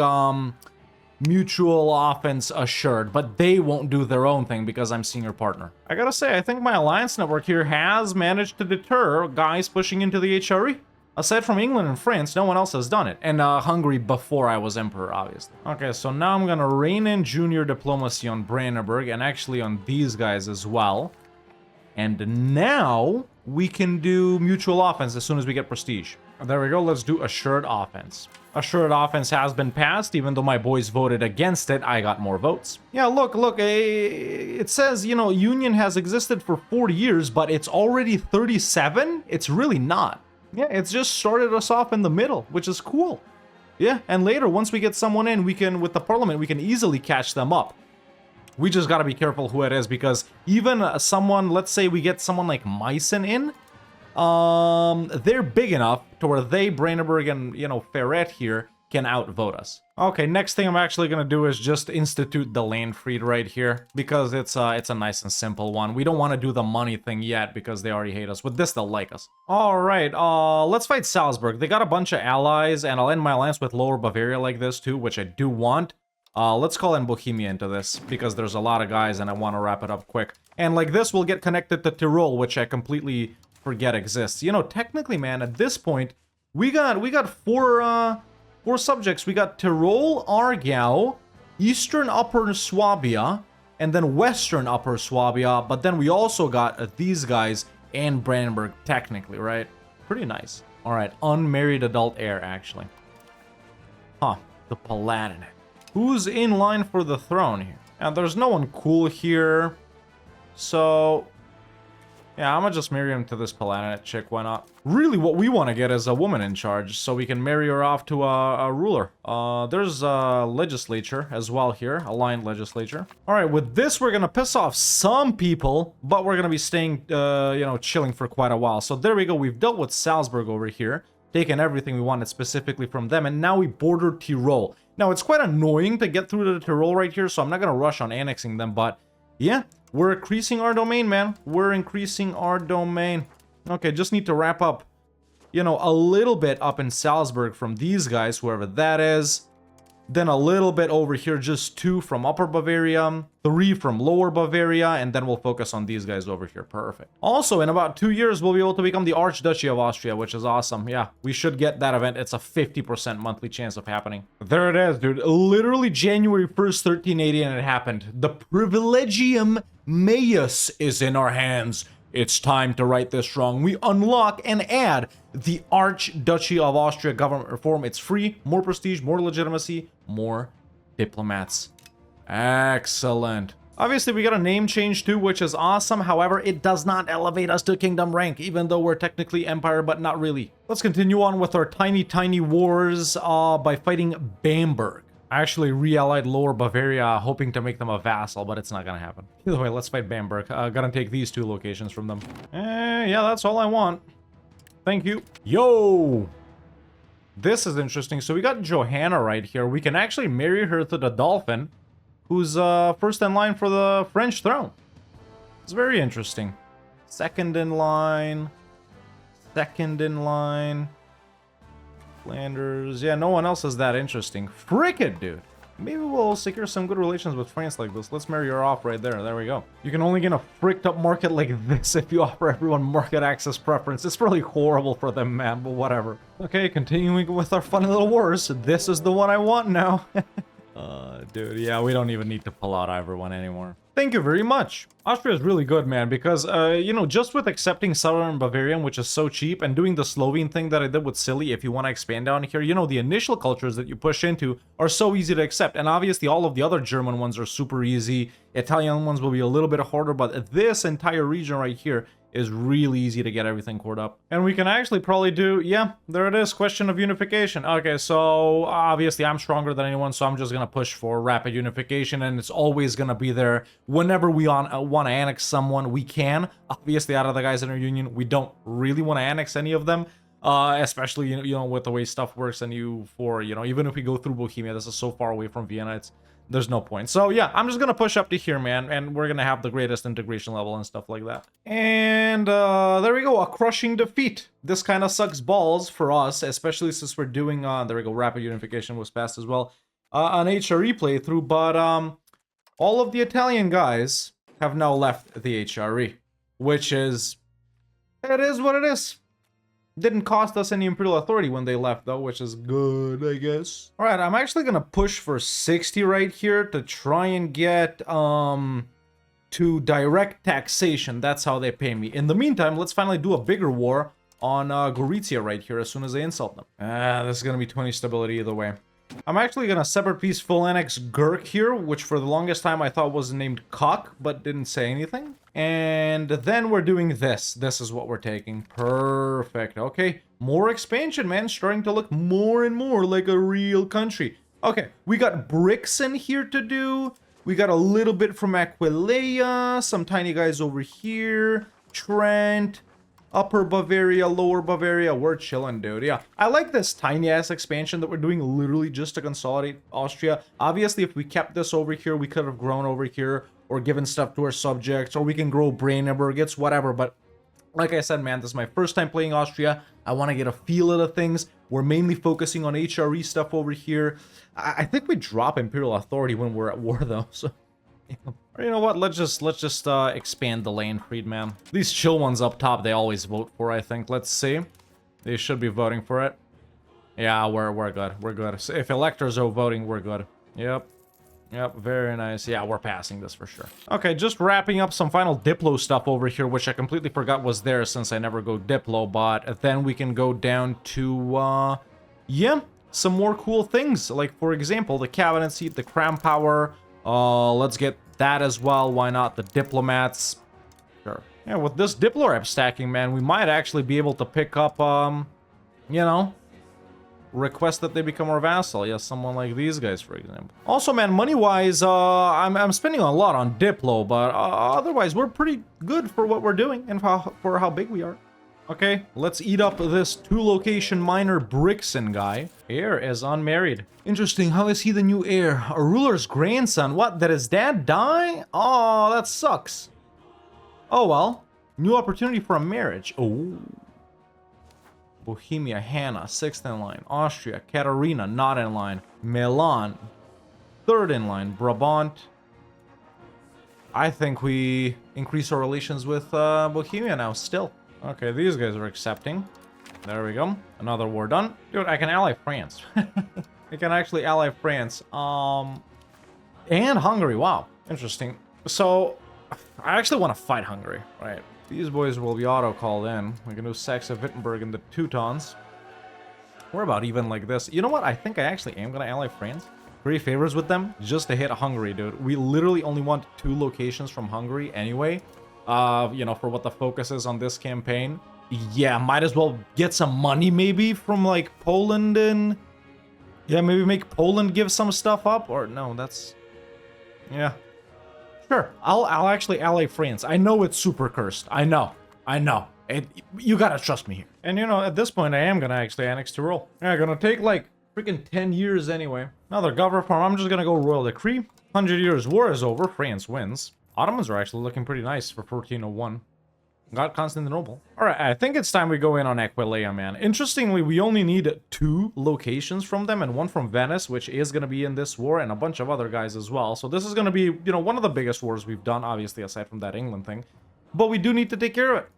mutual offense assured, but they won't do their own thing because I'm senior partner. I gotta say, I think my alliance network here has managed to deter guys pushing into the HRE. Aside from England and France, no one else has done it. And Hungary before I was emperor, obviously. Okay, so now I'm gonna rein in junior diplomacy on Brandenburg, and actually on these guys as well. And now we can do mutual offense as soon as we get prestige. There we go, let's do assured offense. Assured offense has been passed, even though my boys voted against it, I got more votes. Yeah, look, it says, you know, Union has existed for 40 years, but it's already 37? It's really not. Yeah, it's just started us off in the middle, which is cool. Yeah, and later, once we get someone in, we can, with the parliament, we can easily catch them up. We just gotta be careful who it is, because even someone, let's say we get someone like Meissen in, they're big enough to where they, Brandenburg and, you know, Ferret here, can outvote us. Okay, next thing I'm actually gonna do is just institute the Landfried right here, because it's a nice and simple one. We don't want to do the money thing yet, because they already hate us. With this, they'll like us. Alright, let's fight Salzburg. They got a bunch of allies, and I'll end my alliance with Lower Bavaria like this too, which I do want. Let's call in Bohemia into this, because there's a lot of guys and I want to wrap it up quick. And like this, we'll get connected to Tyrol, which I completely forget exists. You know, technically, man, at this point, we got four subjects. We got Tyrol, Aargau, Eastern Upper Swabia, and then Western Upper Swabia, but then we also got these guys and Brandenburg, technically, right? Pretty nice. Alright, unmarried adult heir, actually. Huh, the Palatinate. Who's in line for the throne here? And there's no one cool here. So, yeah, I'm gonna just marry him to this Palatinate chick, why not? Really, what we want to get is a woman in charge, so we can marry her off to a ruler. There's a legislature as well here, aligned legislature. Alright, with this, we're gonna piss off some people, but we're gonna be staying, you know, chilling for quite a while. So there we go, we've dealt with Salzburg over here. taken everything we wanted specifically from them, and now we border Tyrol. Now, it's quite annoying to get through to the Tyrol right here, so I'm not going to rush on annexing them, but yeah, we're increasing our domain, man. We're increasing our domain. Okay, just need to wrap up, you know, a little bit up in Salzburg from these guys, whoever that is. Then a little bit over here, just 2 from Upper Bavaria, 3 from Lower Bavaria, and then we'll focus on these guys over here. Perfect. Also, in about 2 years, we'll be able to become the Archduchy of Austria, which is awesome. Yeah, we should get that event. It's a 50% monthly chance of happening. There it is, dude. Literally January 1st, 1380, and it happened. The Privilegium Maius is in our hands. It's time to right this wrong. We unlock and add the Archduchy of Austria government reform. It's free, more prestige, more legitimacy, more diplomats. Excellent. Obviously, we got a name change too, which is awesome. However, it does not elevate us to kingdom rank, even though we're technically empire, but not really. Let's continue on with our tiny wars by fighting Bamberg. I actually re-allied Lower Bavaria, hoping to make them a vassal, but it's not gonna happen. Either way, let's fight Bamberg. Gotta take these 2 locations from them. Yeah, that's all I want. Thank you. Yo! This is interesting. So we got Johanna right here. We can actually marry her to the Dolphin, who's first in line for the French throne. It's very interesting. Second in line. Second in line. Flanders. Yeah, no one else is that interesting. Frick it, dude. Maybe we'll secure some good relations with France like this. Let's marry her off right there. There we go. You can only get a fricked up market like this if you offer everyone market access preference. It's really horrible for them, man, but whatever. Okay, continuing with our funny little wars. This is the one I want now. Dude, yeah, we don't even need to pull out either one anymore. Thank you very much. Austria is really good, man, because, you know, just with accepting Southern Bavarian, which is so cheap, and doing the Slovene thing that I did with Silly, if you want to expand down here, you know, the initial cultures that you push into are so easy to accept, and obviously all of the other German ones are super easy. Italian ones will be a little bit harder, but this entire region right here is really easy to get everything caught up. And we can actually probably do, yeah, there it is, question of unification. Okay, so obviously I'm stronger than anyone, so I'm just gonna push for rapid unification, and it's always gonna be there. Whenever we want to annex someone, we can. Obviously, out of the guys in our union, we don't really want to annex any of them. Especially, you know, with the way stuff works, and you know, even if we go through Bohemia, this is so far away from Vienna, there's no point. So yeah, I'm just gonna push up to here, man, and we're gonna have the greatest integration level and stuff like that. And there we go, a crushing defeat. This kind of sucks balls for us, especially since we're doing there we go, rapid unification was passed as well, an HRE playthrough, but all of the Italian guys have now left the HRE, which is, it is what it is. Didn't cost us any Imperial authority when they left, though, which is good, I guess. All right, I'm actually gonna push for 60 right here to try and get to direct taxation. That's how they pay me. In the meantime, let's finally do a bigger war on Gorizia right here as soon as they insult them. This is gonna be 20 stability either way. I'm actually gonna separate peace full annex Gurk here, which for the longest time I thought was named Cock, but didn't say anything. And then we're doing this. This is what we're taking. Perfect. Okay, more expansion, man. Starting to look more and more like a real country. Okay, we got bricks in here to do. We got a little bit from Aquileia. Some tiny guys over here. Trent. Upper Bavaria, Lower Bavaria, we're chilling, dude. Yeah, I like this tiny-ass expansion that we're doing literally just to consolidate Austria. Obviously, if we kept this over here, we could have grown over here or given stuff to our subjects, or we can grow Brandenburg, it's whatever. But like I said, man, this is my first time playing Austria. I want to get a feel of the things. We're mainly focusing on HRE stuff over here. I think we drop Imperial authority when we're at war, though, so... Or you know what, let's just expand the lane, Friedman. These chill ones up top, they always vote for, I think. Let's see. They should be voting for it. Yeah, we're good. We're good. So if electors are voting, we're good. Yep. Yep, very nice. Yeah, we're passing this for sure. Okay, just wrapping up some final Diplo stuff over here, which I completely forgot was there since I never go Diplo, but then we can go down to, yeah, some more cool things. Like, for example, the cabinet seat, the crown power. Let's get that as well. Why not? The diplomats. Sure. Yeah, with this Diplo rep stacking, man, we might actually be able to pick up, you know, request that they become our vassal. Yeah, someone like these guys, for example. Also, man, money-wise, I'm spending a lot on Diplo, but otherwise, we're pretty good for what we're doing and for how big we are. Okay, let's eat up this 2-location miner Brixen guy. Heir is unmarried. Interesting, how is he the new heir? A ruler's grandson? What, did his dad die? Oh, that sucks. Oh well, new opportunity for a marriage. Oh. Bohemia, Hannah, 6th in line. Austria, Katarina, not in line. Milan, 3rd in line. Brabant. I think we increase our relations with Bohemia now still. Okay, these guys are accepting. There we go. Another war done. Dude, I can ally France. I can actually ally France. And Hungary. Wow. Interesting. So, I actually want to fight Hungary. Right. These boys will be auto-called in. We can do Saxe-Wittenberg and the Teutons. What about even like this? You know what? I think I actually am going to ally France. 3 favors with them just to hit Hungary, dude. We literally only want 2 locations from Hungary anyway. You know, for what the focus is on this campaign. Yeah, might as well get some money maybe from like Poland and... Yeah, maybe make Poland give some stuff up, or no, that's... Yeah. Sure, I'll actually ally France. I know it's super cursed. I know. You gotta trust me here. And you know, at this point I am gonna actually annex Tyrol. Yeah, gonna take like freaking 10 years anyway. Another governor farm, I'm just gonna go royal decree. 100 years war is over, France wins. Ottomans are actually looking pretty nice for 1401. Got Constantinople. Alright, I think it's time we go in on Aquileia, man. Interestingly, we only need 2 locations from them and 1 from Venice, which is going to be in this war, and a bunch of other guys as well. So this is going to be, you know, one of the biggest wars we've done, obviously, aside from that England thing. But we do need to take care of it.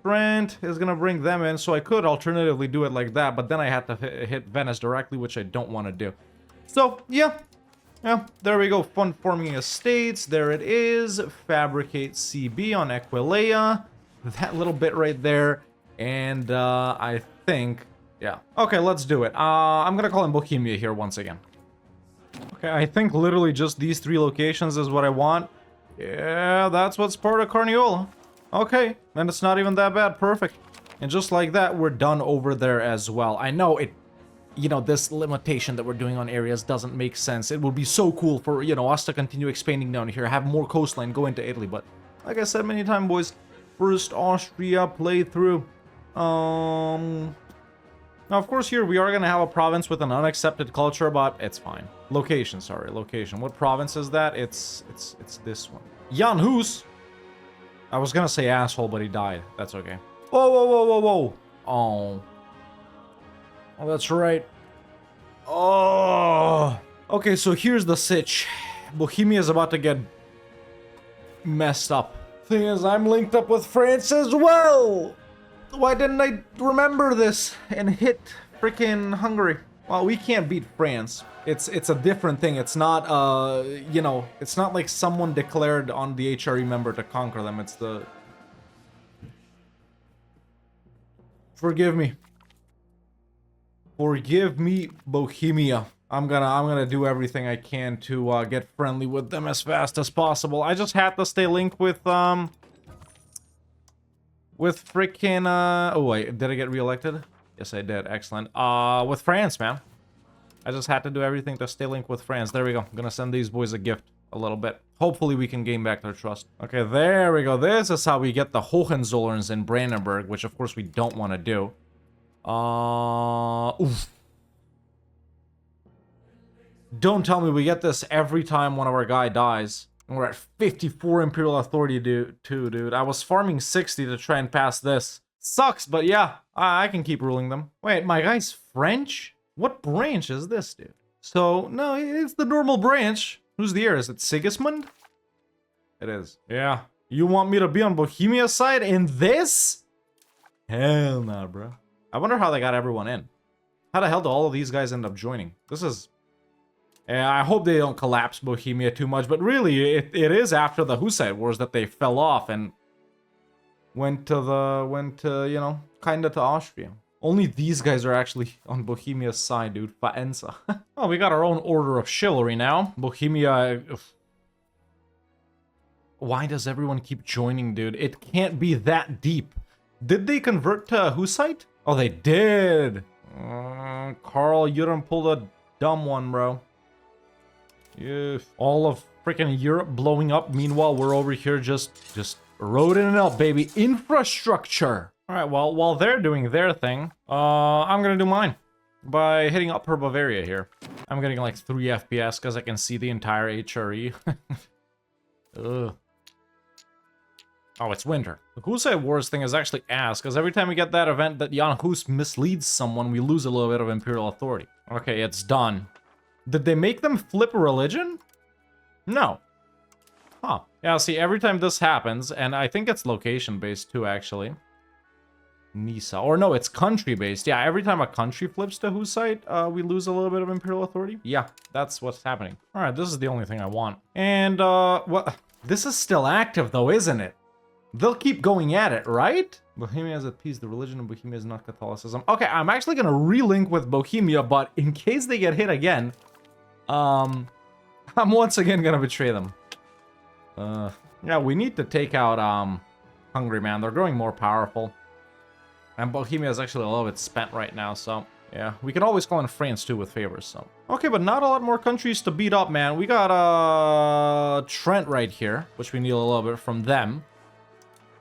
Trent is going to bring them in, so I could alternatively do it like that, but then I had to hit Venice directly, which I don't want to do. So, yeah. Yeah, there we go. Fund forming estates. There it is. Fabricate CB on Aquileia. That little bit right there. And I think, yeah. Okay, let's do it. I'm gonna call in Bohemia here once again. Okay, I think literally just these 3 locations is what I want. Yeah, that's what's part of Carniola. Okay, and it's not even that bad. Perfect. And just like that, we're done over there as well. I know it, you know, this limitation that we're doing on areas doesn't make sense. It would be so cool for, you know, us to continue expanding down here, have more coastline, go into Italy. But like I said many times, boys, first Austria playthrough. Now, of course, here we are going to have a province with an unaccepted culture, but it's fine. Location, sorry, location. What province is that? It's this one. Jan Hus. I was going to say asshole, but he died. That's okay. Whoa, whoa, whoa, whoa, whoa. Oh. Oh, that's right. Oh. Okay, so here's the sitch. Bohemia is about to get messed up. Thing is, I'm linked up with France as well. Why didn't I remember this and hit freaking Hungary? Well, we can't beat France. It's a different thing. It's not you know, it's not like someone declared on the HRE member to conquer them. It's the... Forgive me. Forgive me, Bohemia. I'm gonna do everything I can to get friendly with them as fast as possible. I just had to stay linked with freaking oh wait, did I get reelected? Yes, I did. Excellent. With France, man. I just had to do everything to stay linked with France. There we go. I'm gonna send these boys a gift a little bit. Hopefully we can gain back their trust. Okay, there we go. This is how we get the Hohenzollerns in Brandenburg, which of course we don't want to do. Oof. Don't tell me we get this every time one of our guy dies. And we're at 54 Imperial Authority, dude. I was farming 60 to try and pass this. Sucks, but yeah, I can keep ruling them. Wait, my guy's French? What branch is this, dude? So, no, it's the normal branch. Who's the heir? Is it Sigismund? It is. Yeah. You want me to be on Bohemia's side in this? Hell nah, bro. I wonder how they got everyone in. How the hell do all of these guys end up joining? This is... Yeah, I hope they don't collapse Bohemia too much, but really, it is after the Hussite Wars that they fell off and went to, you know, kinda to Austria. Only these guys are actually on Bohemia's side, dude. Faenza. Oh, we got our own order of chivalry now. Bohemia... Why does everyone keep joining, dude? It can't be that deep. Did they convert to Hussite? Oh, they did. Carl, you done pulled a dumb one, bro. Yeah. All of freaking Europe blowing up. Meanwhile, we're over here just roading it up, baby. Infrastructure. Alright, well, while they're doing their thing, I'm gonna do mine. By hitting Upper Bavaria here. I'm getting like 3 FPS because I can see the entire HRE. Ugh. Oh, it's winter. The Hussite Wars thing is actually ass, because every time we get that event that Jan Hus misleads someone, we lose a little bit of Imperial authority. Okay, it's done. Did they make them flip a religion? No. Huh. Yeah, see, every time this happens, and I think it's location-based too, actually. Nisa. Or no, it's country-based. Yeah, every time a country flips to Hussite, we lose a little bit of Imperial authority. Yeah, that's what's happening. Alright, this is the only thing I want. And, what? This is still active, though, isn't it? They'll keep going at it, right? Bohemia is at peace. The religion of Bohemia is not Catholicism. Okay, I'm actually gonna relink with Bohemia, but in case they get hit again, I'm once again gonna betray them. Yeah, we need to take out, Hungary, man. They're growing more powerful. And Bohemia is actually a little bit spent right now, so... Yeah, we can always call in France, too, with favors, so... Okay, but not a lot more countries to beat up, man. We got, Trent right here, which we need a little bit from them.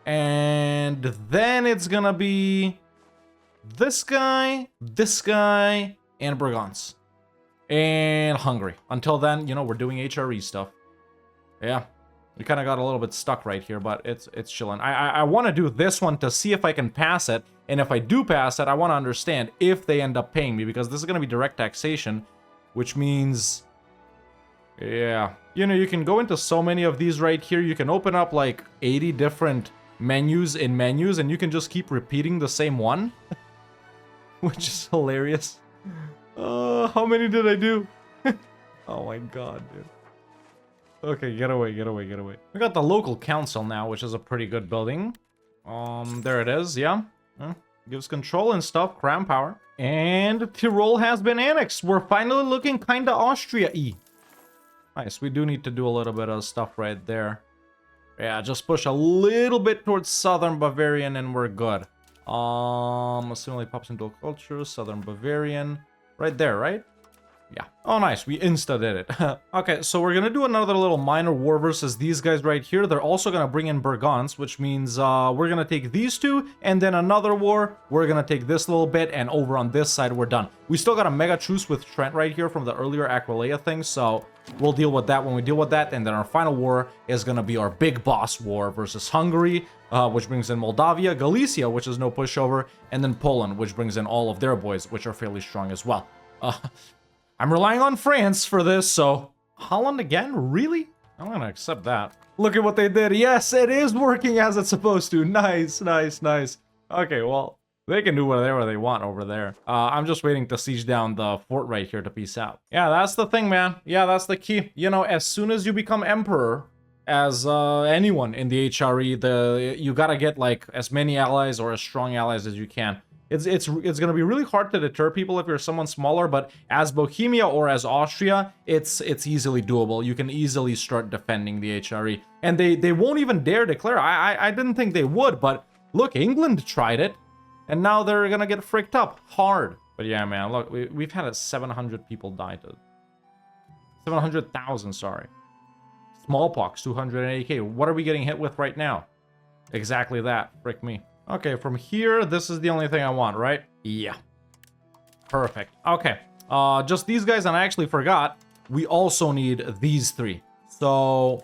And then it's gonna be... this guy, and Burgons. And Hungary. Until then, you know, we're doing HRE stuff. Yeah. We kind of got a little bit stuck right here, but it's chilling. I want to do this one to see if I can pass it, and if I do pass it, I want to understand if they end up paying me, because this is going to be direct taxation, which means, yeah, you know, you can go into so many of these right here. You can open up like 80 different menus in menus, and you can just keep repeating the same one, which is hilarious. How many did I do? Oh my god, dude. Okay, get away, get away, get away. We got the local council now, which is a pretty good building. There it is, yeah. Gives control and stuff, crown power. And Tyrol has been annexed. We're finally looking kinda Austria-y. Nice, we do need to do a little bit of stuff right there. Yeah, just push a little bit towards southern Bavarian and we're good. Assimilate pops into culture, southern Bavarian. Right there, right? Yeah. Oh, nice. We insta did it. Okay, so we're gonna do another little minor war versus these guys right here. They're also gonna bring in Burgons, which means we're gonna take these two, and then another war. We're gonna take this little bit, and over on this side, we're done. We still got a mega truce with Trent right here from the earlier Aquileia thing, so we'll deal with that when we deal with that. And then our final war is gonna be our big boss war versus Hungary, which brings in Moldavia, Galicia, which is no pushover, and then Poland, which brings in all of their boys, which are fairly strong as well. I'm relying on France for this, so... Holland again? Really? I'm gonna accept that. Look at what they did. Yes, it is working as it's supposed to. Nice, nice, nice. Okay, well, they can do whatever they want over there. I'm just waiting to siege down the fort right here to peace out. Yeah, that's the thing, man. Yeah, that's the key. You know, as soon as you become emperor, as anyone in the HRE, you gotta get, like, as many allies or as strong allies as you can. It's gonna be really hard to deter people if you're someone smaller, but as Bohemia or as Austria, it's easily doable. You can easily start defending the HRE, and they won't even dare declare. I didn't think they would, but look, England tried it, and now they're gonna get fricked up hard. But yeah, man, look, we've had 700 people die to 700,000, sorry. Smallpox, 280k. What are we getting hit with right now? Exactly that. Frick me. Okay, from here, this is the only thing I want, right? Yeah. Perfect. Okay. Just these guys, and I actually forgot, we also need these three. So,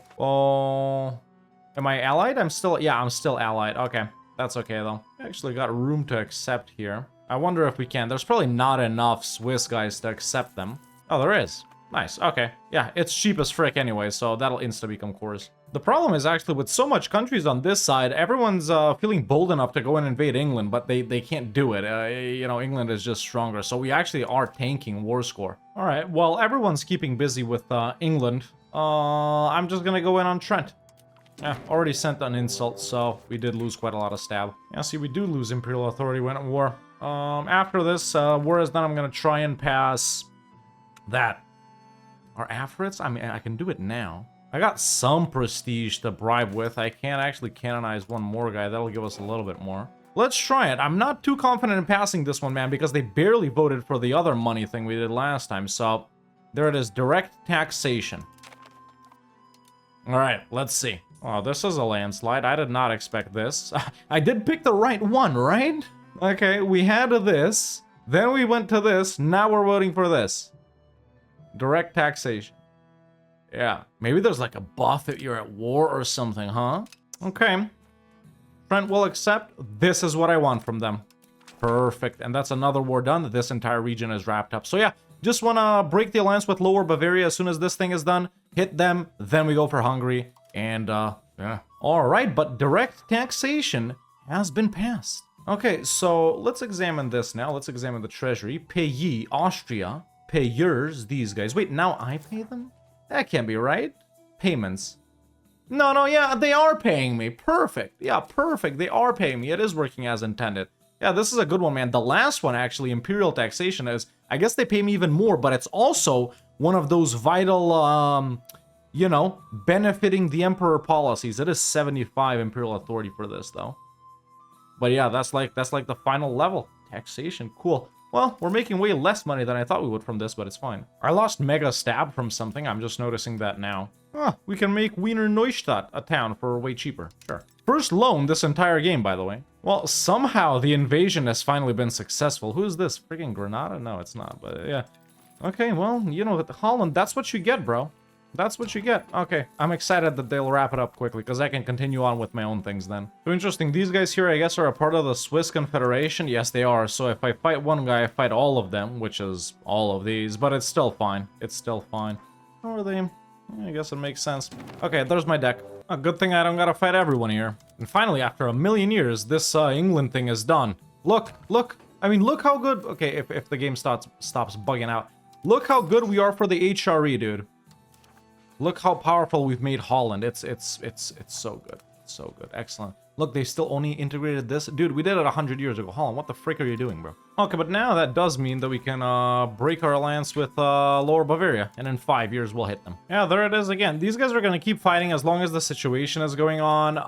am I allied? I'm still allied. Okay. That's okay, though. I actually got room to accept here. I wonder if we can. There's probably not enough Swiss guys to accept them. Oh, there is. Nice. Okay. Yeah, it's cheap as frick anyway, so that'll insta become cores. The problem is actually with so much countries on this side, everyone's feeling bold enough to go and invade England, but they can't do it. You know, England is just stronger, so we actually are tanking war score. All right, well, everyone's keeping busy with England. I'm just gonna go in on Trent. Yeah, already sent an insult, so we did lose quite a lot of stab. Yeah, see, we do lose Imperial authority when at war. After this war is done, I'm gonna try and pass that. Or after it's, I mean, I can do it now. I got some prestige to bribe with. I can't actually canonize one more guy. That'll give us a little bit more. Let's try it. I'm not too confident in passing this one, man, because they barely voted for the other money thing we did last time. So, there it is. Direct taxation. All right, let's see. Oh, this is a landslide. I did not expect this. I did pick the right one, right? Okay, we had this. Then we went to this. Now we're voting for this. Direct taxation. Yeah. Maybe there's like a buff if you're at war or something, huh? Okay. Trent will accept. This is what I want from them. Perfect. And that's another war done. This entire region is wrapped up. So yeah, just want to break the alliance with Lower Bavaria as soon as this thing is done. Hit them. Then we go for Hungary. And, yeah. Alright, but direct taxation has been passed. Okay, so let's examine this now. Let's examine the treasury. Pays, Austria. Payers, these guys. Wait, now I pay them? That can't be right. Payments. No, yeah, they are paying me. Perfect. Yeah, perfect. They are paying me. It is working as intended. Yeah, this is a good one, man. The last one, actually, Imperial taxation is, I guess they pay me even more, but it's also one of those vital, you know, benefiting the Emperor policies. It is 75 Imperial authority for this, though. But yeah, that's like the final level. Taxation, cool. Well, we're making way less money than I thought we would from this, but it's fine. I lost Mega Stab from something. I'm just noticing that now. Ah, we can make Wiener Neustadt a town for way cheaper. Sure. First loan this entire game, by the way. Well, somehow the invasion has finally been successful. Who's this? Freaking Granada? No, it's not, but yeah. Okay, well, you know, Holland, that's what you get, bro. That's what you get. Okay, I'm excited that they'll wrap it up quickly, because I can continue on with my own things then. So interesting, these guys here, I guess, are a part of the Swiss Confederation. Yes, they are. So if I fight one guy, I fight all of them, which is all of these, but it's still fine. It's still fine. How are they? Yeah, I guess it makes sense. Okay, there's my deck. A good thing I don't gotta fight everyone here. And finally, after a million years, this England thing is done. Look. I mean, look how good... Okay, if the game stops bugging out. Look how good we are for the HRE, dude. Look how powerful we've made Holland. It's so good. It's so good. Excellent. Look, they still only integrated this. Dude, we did it 100 years ago. Holland, what the frick are you doing, bro? Okay, but now that does mean that we can break our alliance with Lower Bavaria. And in 5 years, we'll hit them. Yeah, there it is again. These guys are going to keep fighting as long as the situation is going on. As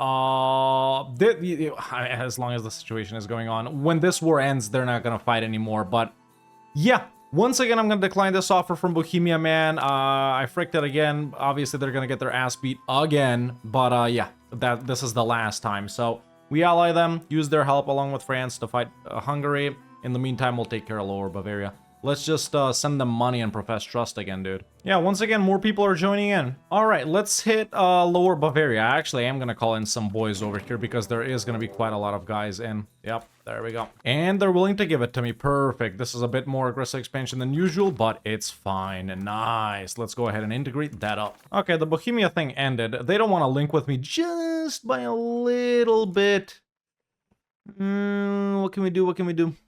long as the situation is going on. When this war ends, they're not going to fight anymore. But yeah. Once again, I'm going to decline this offer from Bohemia, man. I fricked it again. Obviously, they're going to get their ass beat again. But yeah, this is the last time. So we ally them, use their help along with France to fight Hungary. In the meantime, we'll take care of Lower Bavaria. Let's just send them money and profess trust again, dude. Yeah, once again, more people are joining in. All right, let's hit Lower Bavaria. Actually, I am going to call in some boys over here because there is going to be quite a lot of guys in. Yep, there we go. And they're willing to give it to me. Perfect. This is a bit more aggressive expansion than usual, but it's fine. Nice. Let's go ahead and integrate that up. Okay, the Bohemia thing ended. They don't want to link with me just by a little bit. What can we do?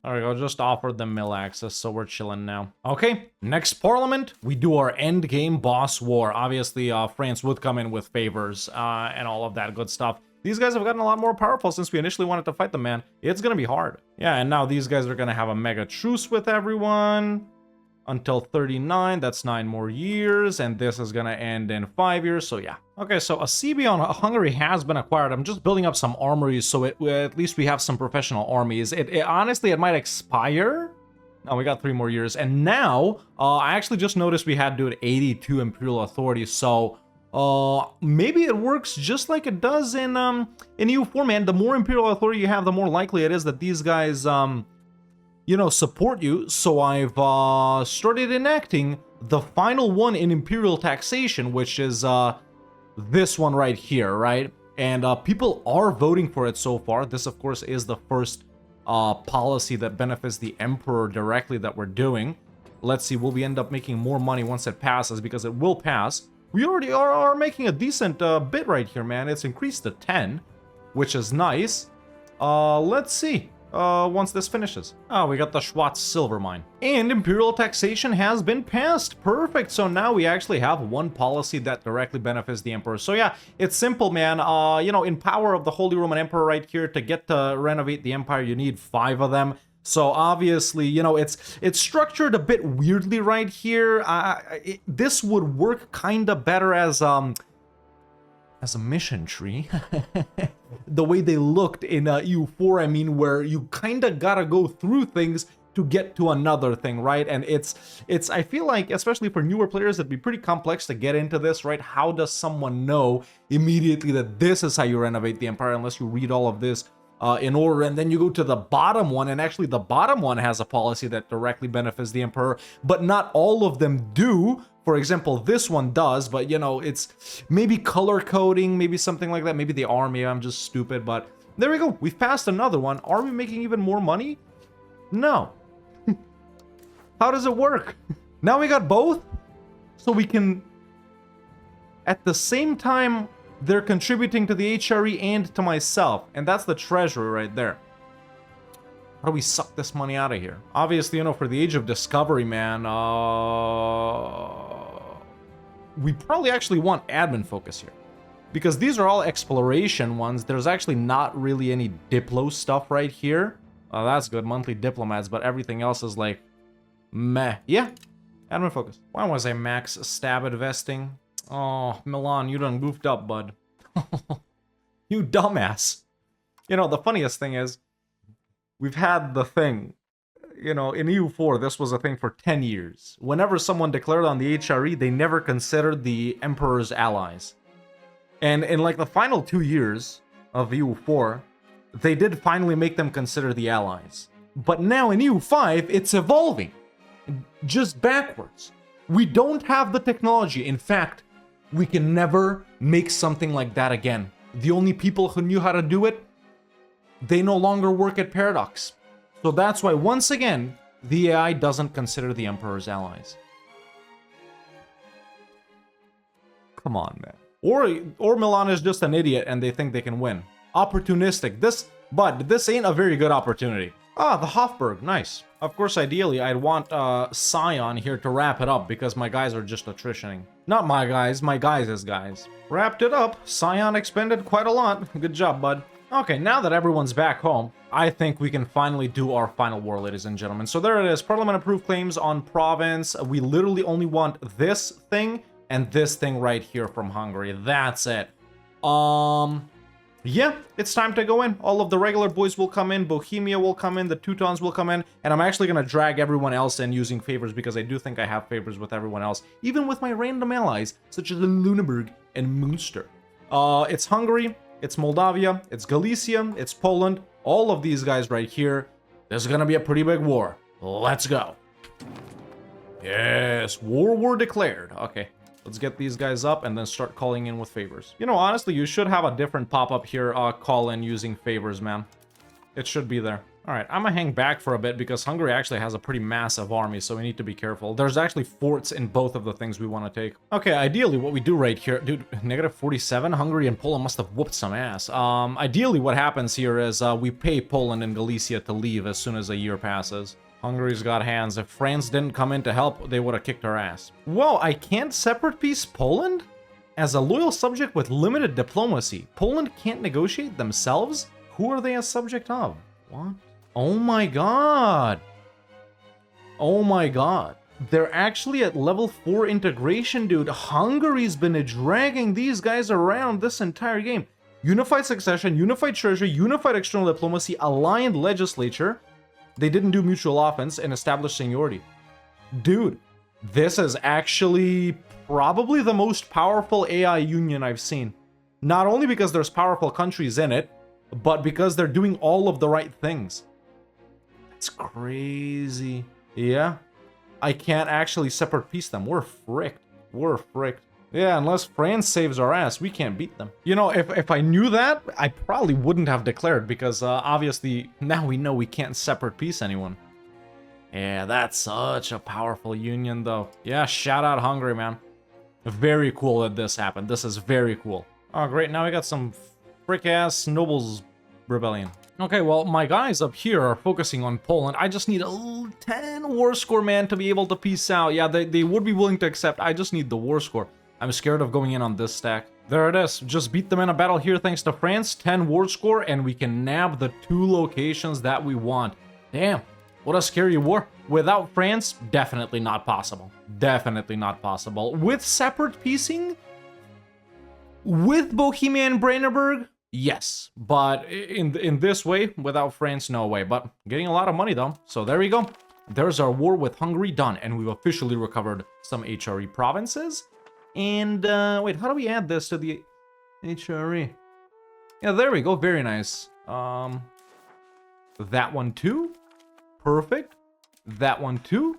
All right, I'll just offer them mill access, so we're chilling now. Okay, next parliament, we do our end game boss war. Obviously, France would come in with favors and all of that good stuff. These guys have gotten a lot more powerful since we initially wanted to fight them, man. It's gonna be hard. Yeah, and now these guys are gonna have a mega truce with everyone until 39. That's 9 more years, and this is gonna end in 5 years, so yeah. Okay, so a CB on Hungary has been acquired. I'm just building up some armories, so at least we have some professional armies. Honestly, it might expire. No, we got 3 more years, and now I actually just noticed we had, dude, 82 Imperial authorities, so maybe it works just like it does in EU4, man. The more Imperial authority you have, the more likely it is that these guys, you know, support you. So I've started enacting the final one in Imperial taxation, which is this one right here, right? And people are voting for it so far. This, of course, is the first policy that benefits the Emperor directly that we're doing. Let's see, will we end up making more money once it passes? Because it will pass. We already are making a decent bit right here, man. It's increased to 10, which is nice. Let's see. Once this finishes. Oh, we got the Schwarz silver mine. And Imperial taxation has been passed. Perfect. So now we actually have one policy that directly benefits the Emperor. So yeah, it's simple, man. You know, in power of the Holy Roman Emperor right here, to get to renovate the Empire, you need 5 of them. So obviously, you know, it's structured a bit weirdly right here. This would work kind of better as a mission tree. The way they looked in EU4, I mean, where you kind of gotta go through things to get to another thing, right? And it's I feel like, especially for newer players, it'd be pretty complex to get into this, right? How does someone know immediately that this is how you renovate the empire unless you read all of this in order, and then you go to the bottom one, and actually the bottom one has a policy that directly benefits the emperor, but not all of them do. For example, this one does, but you know, it's maybe color coding, maybe something like that. Maybe they are, maybe I'm just stupid, but there we go. We've passed another one. Are we making even more money? No. How does it work? Now we got both, so we can, at the same time, they're contributing to the HRE and to myself, and that's the treasury right there. How do we suck this money out of here? Obviously, you know, for the Age of Discovery, man, we probably actually want admin focus here, because these are all exploration ones. There's actually not really any Diplo stuff right here. That's good, monthly diplomats, but everything else is like, meh. Yeah, admin focus. Why was I max stab investing? Oh, Milan, you done goofed up, bud. You dumbass. You know, the funniest thing is, we've had the thing, you know, in EU4, this was a thing for 10 years. Whenever someone declared on the HRE, they never considered the Emperor's allies. And in like the final 2 years of EU4, they did finally make them consider the allies. But now in EU5, it's evolving. Just backwards. We don't have the technology. In fact, we can never make something like that again. The only people who knew how to do it, they no longer work at Paradox. So that's why, once again, the AI doesn't consider the Emperor's allies. Come on, man. Or Milan is just an idiot and they think they can win. Opportunistic. This ain't a very good opportunity. Ah, the Hofburg. Nice. Of course, ideally, I'd want Scion here to wrap it up because my guys are just attritioning. Not my guys, my guys' guys. Wrapped it up. Scion expended quite a lot. Good job, bud. Okay, now that everyone's back home, I think we can finally do our final war, ladies and gentlemen. So there it is. Parliament approved claims on province. We literally only want this thing and this thing right here from Hungary. That's it. Yeah, it's time to go in. All of the regular boys will come in, Bohemia will come in, the Teutons will come in, and I'm actually going to drag everyone else in using favors because I do think I have favors with everyone else, even with my random allies, such as Lüneburg and Münster. It's Hungary, it's Moldavia, it's Galicia, it's Poland, all of these guys right here. This is going to be a pretty big war. Let's go. Yes, war declared. Okay. Let's get these guys up and then start calling in with favors. You know, honestly, you should have a different pop-up here, call in using favors, man. It should be there. All right, I'm gonna hang back for a bit because Hungary actually has a pretty massive army, so we need to be careful. There's actually forts in both of the things we want to take. Okay, ideally, what we do right here... Dude, negative 47? Hungary and Poland must have whooped some ass. Ideally, what happens here is we pay Poland and Galicia to leave as soon as a year passes. Hungary's got hands. If France didn't come in to help, they would have kicked our ass. Whoa, I can't separate peace Poland? As a loyal subject with limited diplomacy, Poland can't negotiate themselves? Who are they a subject of? What? Oh my god. Oh my god. They're actually at level 4 integration, dude. Hungary's been dragging these guys around this entire game. Unified succession, unified treasury, unified external diplomacy, aligned legislature. They didn't do mutual offense and establish seniority. Dude, this is actually probably the most powerful AI union I've seen. Not only because there's powerful countries in it, but because they're doing all of the right things. It's crazy. Yeah, I can't actually separate peace them. We're fricked. We're fricked. Yeah, unless France saves our ass, we can't beat them. You know, if I knew that, I probably wouldn't have declared because obviously now we know we can't separate peace anyone. Yeah, that's such a powerful union though. Yeah, shout out Hungary, man. Very cool that this happened. This is very cool. Oh, great. Now we got some frick-ass nobles rebellion. Okay, well, my guys up here are focusing on Poland. I just need a 10 war score, man, to be able to peace out. Yeah, they would be willing to accept. I just need the war score. I'm scared of going in on this stack. There it is. Just beat them in a battle here thanks to France. 10 war score, and we can nab the 2 locations that we want. Damn, what a scary war. Without France, definitely not possible. Definitely not possible. With separate piecing? With Bohemia and Brandenburg? Yes. But in this way, without France, no way. But getting a lot of money, though. So there we go. There's our war with Hungary done, and we've officially recovered some HRE provinces. And, wait, how do we add this to the HRE? Yeah, there we go. Very nice. That one too. Perfect. That one too.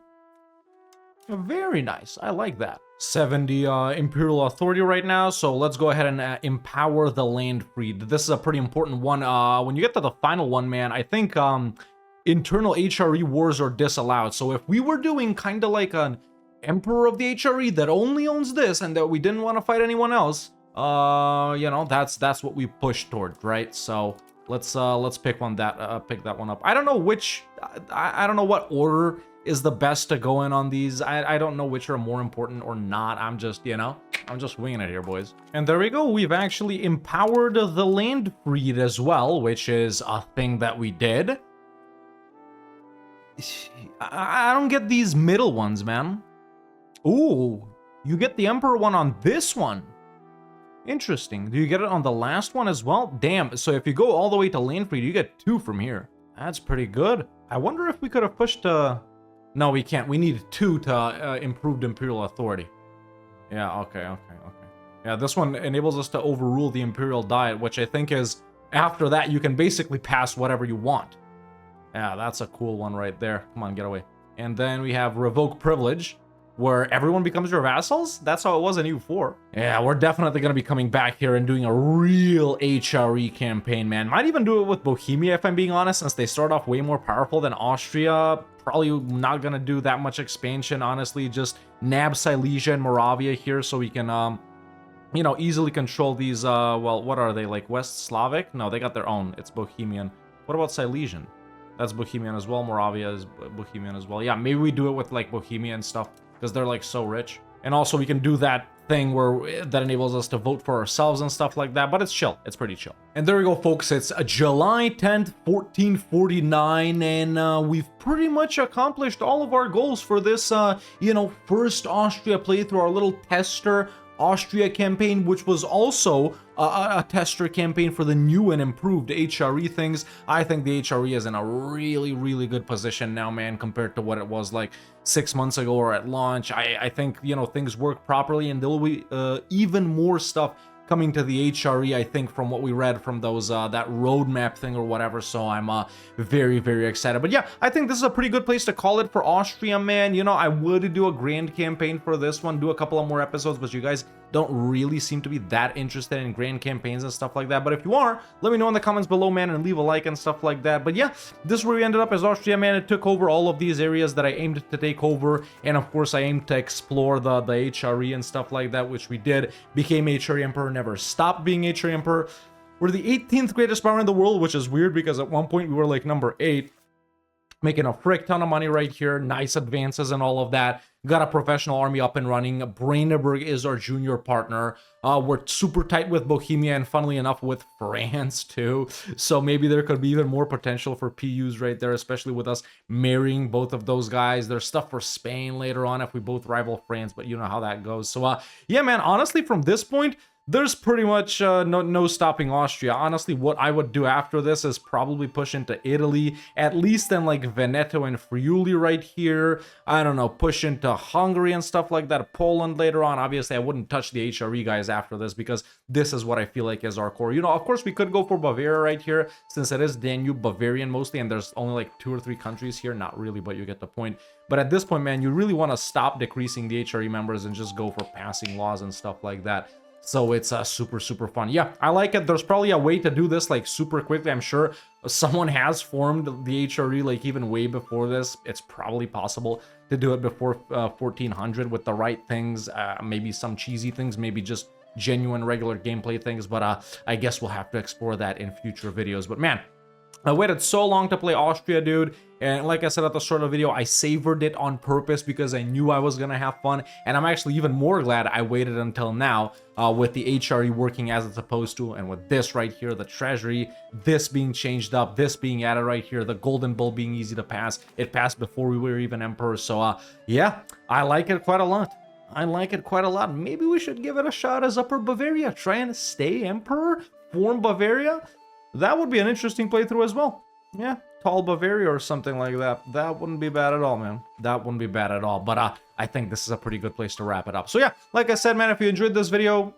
Very nice. I like that. 70 Imperial authority right now, so let's go ahead and empower the land freed. This is a pretty important one. When you get to the final one, man, I think internal HRE wars are disallowed. So if we were doing kind of like an emperor of the HRE that only owns this and that we didn't want to fight anyone else, you know, that's what we push toward, right? So let's pick that one up. I don't know which, I don't know what order is the best to go in on these. I don't know which are more important or not. I'm just, you know, I'm just winging it here, boys. And there we go. We've actually empowered the land freed as well, which is a thing that we did. I don't get these middle ones, man. Ooh, you get the emperor one on this one. Interesting. Do you get it on the last one as well? Damn, so if you go all the way to land freed, you get 2 from here. That's pretty good. I wonder if we could have pushed no, we can't. We need 2 to improved imperial authority. Yeah, okay. Yeah, this one enables us to overrule the imperial diet, which I think is, after that, you can basically pass whatever you want. Yeah, that's a cool one right there. Come on, get away. And then we have revoke privilege, where everyone becomes your vassals. That's how it was in EU4. Yeah, we're definitely going to be coming back here and doing a real HRE campaign, man. Might even do it with Bohemia, if I'm being honest, since they start off way more powerful than Austria. Probably not going to do that much expansion, honestly. Just nab Silesia and Moravia here so we can, you know, easily control these, well, what are they, like West Slavic? No, they got their own. It's Bohemian. What about Silesian? That's Bohemian as well. Moravia is Bohemian as well. Yeah, maybe we do it with, like, Bohemia and stuff, because they're, like, so rich. And also, we can do that thing where that enables us to vote for ourselves and stuff like that, but it's chill. It's pretty chill. And there we go, folks. It's July 10th, 1449, and we've pretty much accomplished all of our goals for this, you know, first Austria playthrough, our little tester Austria campaign, which was also a tester campaign for the new and improved HRE things. I think the HRE is in a really, really good position now, man, compared to what it was like 6 months ago or at launch. I think, you know, things work properly, and there'll be even more stuff coming to the HRE, I think, from what we read from those that roadmap thing or whatever. So I'm very, very excited. But yeah, I think this is a pretty good place to call it for Austria, man. You know, I would do a grand campaign for this one, do a couple of more episodes, but you guys don't really seem to be that interested in grand campaigns and stuff like that. But if you are, let me know in the comments below, man, and leave a like and stuff like that. But yeah, this is where we ended up as Austria, man. It took over all of these areas that I aimed to take over, and of course I aimed to explore the HRE and stuff like that, which we did. Became HRE Emperor, never stopped being HRE Emperor. We're the 18th greatest power in the world, which is weird because at one point we were like number 8. Making a frick ton of money right here. Nice advances and all of that. Got a professional army up and running. Brandenburg is our junior partner. We're super tight with Bohemia, and funnily enough with France too. So maybe there could be even more potential for PUs right there, especially with us marrying both of those guys. There's stuff for Spain later on if we both rival France, but you know how that goes. So yeah, man, honestly, from this point, there's pretty much no stopping Austria. Honestly, what I would do after this is probably push into Italy, at least in like Veneto and Friuli right here. I don't know, push into Hungary and stuff like that. Poland later on. Obviously, I wouldn't touch the HRE guys after this because this is what I feel like is our core. You know, of course, we could go for Bavaria right here since it is Danube Bavarian mostly, and there's only like 2 or 3 countries here. Not really, but you get the point. But at this point, man, you really want to stop decreasing the HRE members and just go for passing laws and stuff like that. So it's super, super fun. Yeah, I like it. There's probably a way to do this like super quickly. I'm sure someone has formed the HRE like even way before this. It's probably possible to do it before 1400 with the right things. Maybe some cheesy things, maybe just genuine regular gameplay things. But I guess we'll have to explore that in future videos. But man, I waited so long to play Austria, dude. And like I said at the start of the video, I savored it on purpose because I knew I was going to have fun. And I'm actually even more glad I waited until now with the HRE working as it's supposed to. And with this right here, the treasury, this being changed up, this being added right here, the golden bull being easy to pass. It passed before we were even emperors. So yeah, I like it quite a lot. I like it quite a lot. Maybe we should give it a shot as Upper Bavaria. Try and stay emperor, form Bavaria. That would be an interesting playthrough as well. Yeah, tall Bavaria or something like that. That wouldn't be bad at all, man. That wouldn't be bad at all. But I think this is a pretty good place to wrap it up. So yeah, like I said, man, if you enjoyed this video,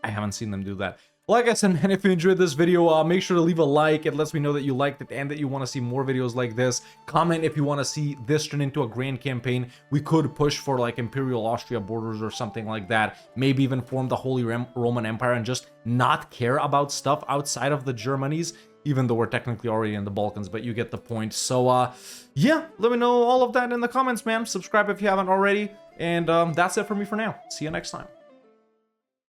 I haven't seen them do that. Like I said, man, if you enjoyed this video, make sure to leave a like. It lets me know that you liked it and that you want to see more videos like this. Comment if you want to see this turn into a grand campaign. We could push for like Imperial Austria borders or something like that. Maybe even form the Holy Roman Empire and just not care about stuff outside of the Germanies, even though we're technically already in the Balkans, but you get the point. So, yeah, let me know all of that in the comments, man. Subscribe if you haven't already. And that's it for me for now. See you next time.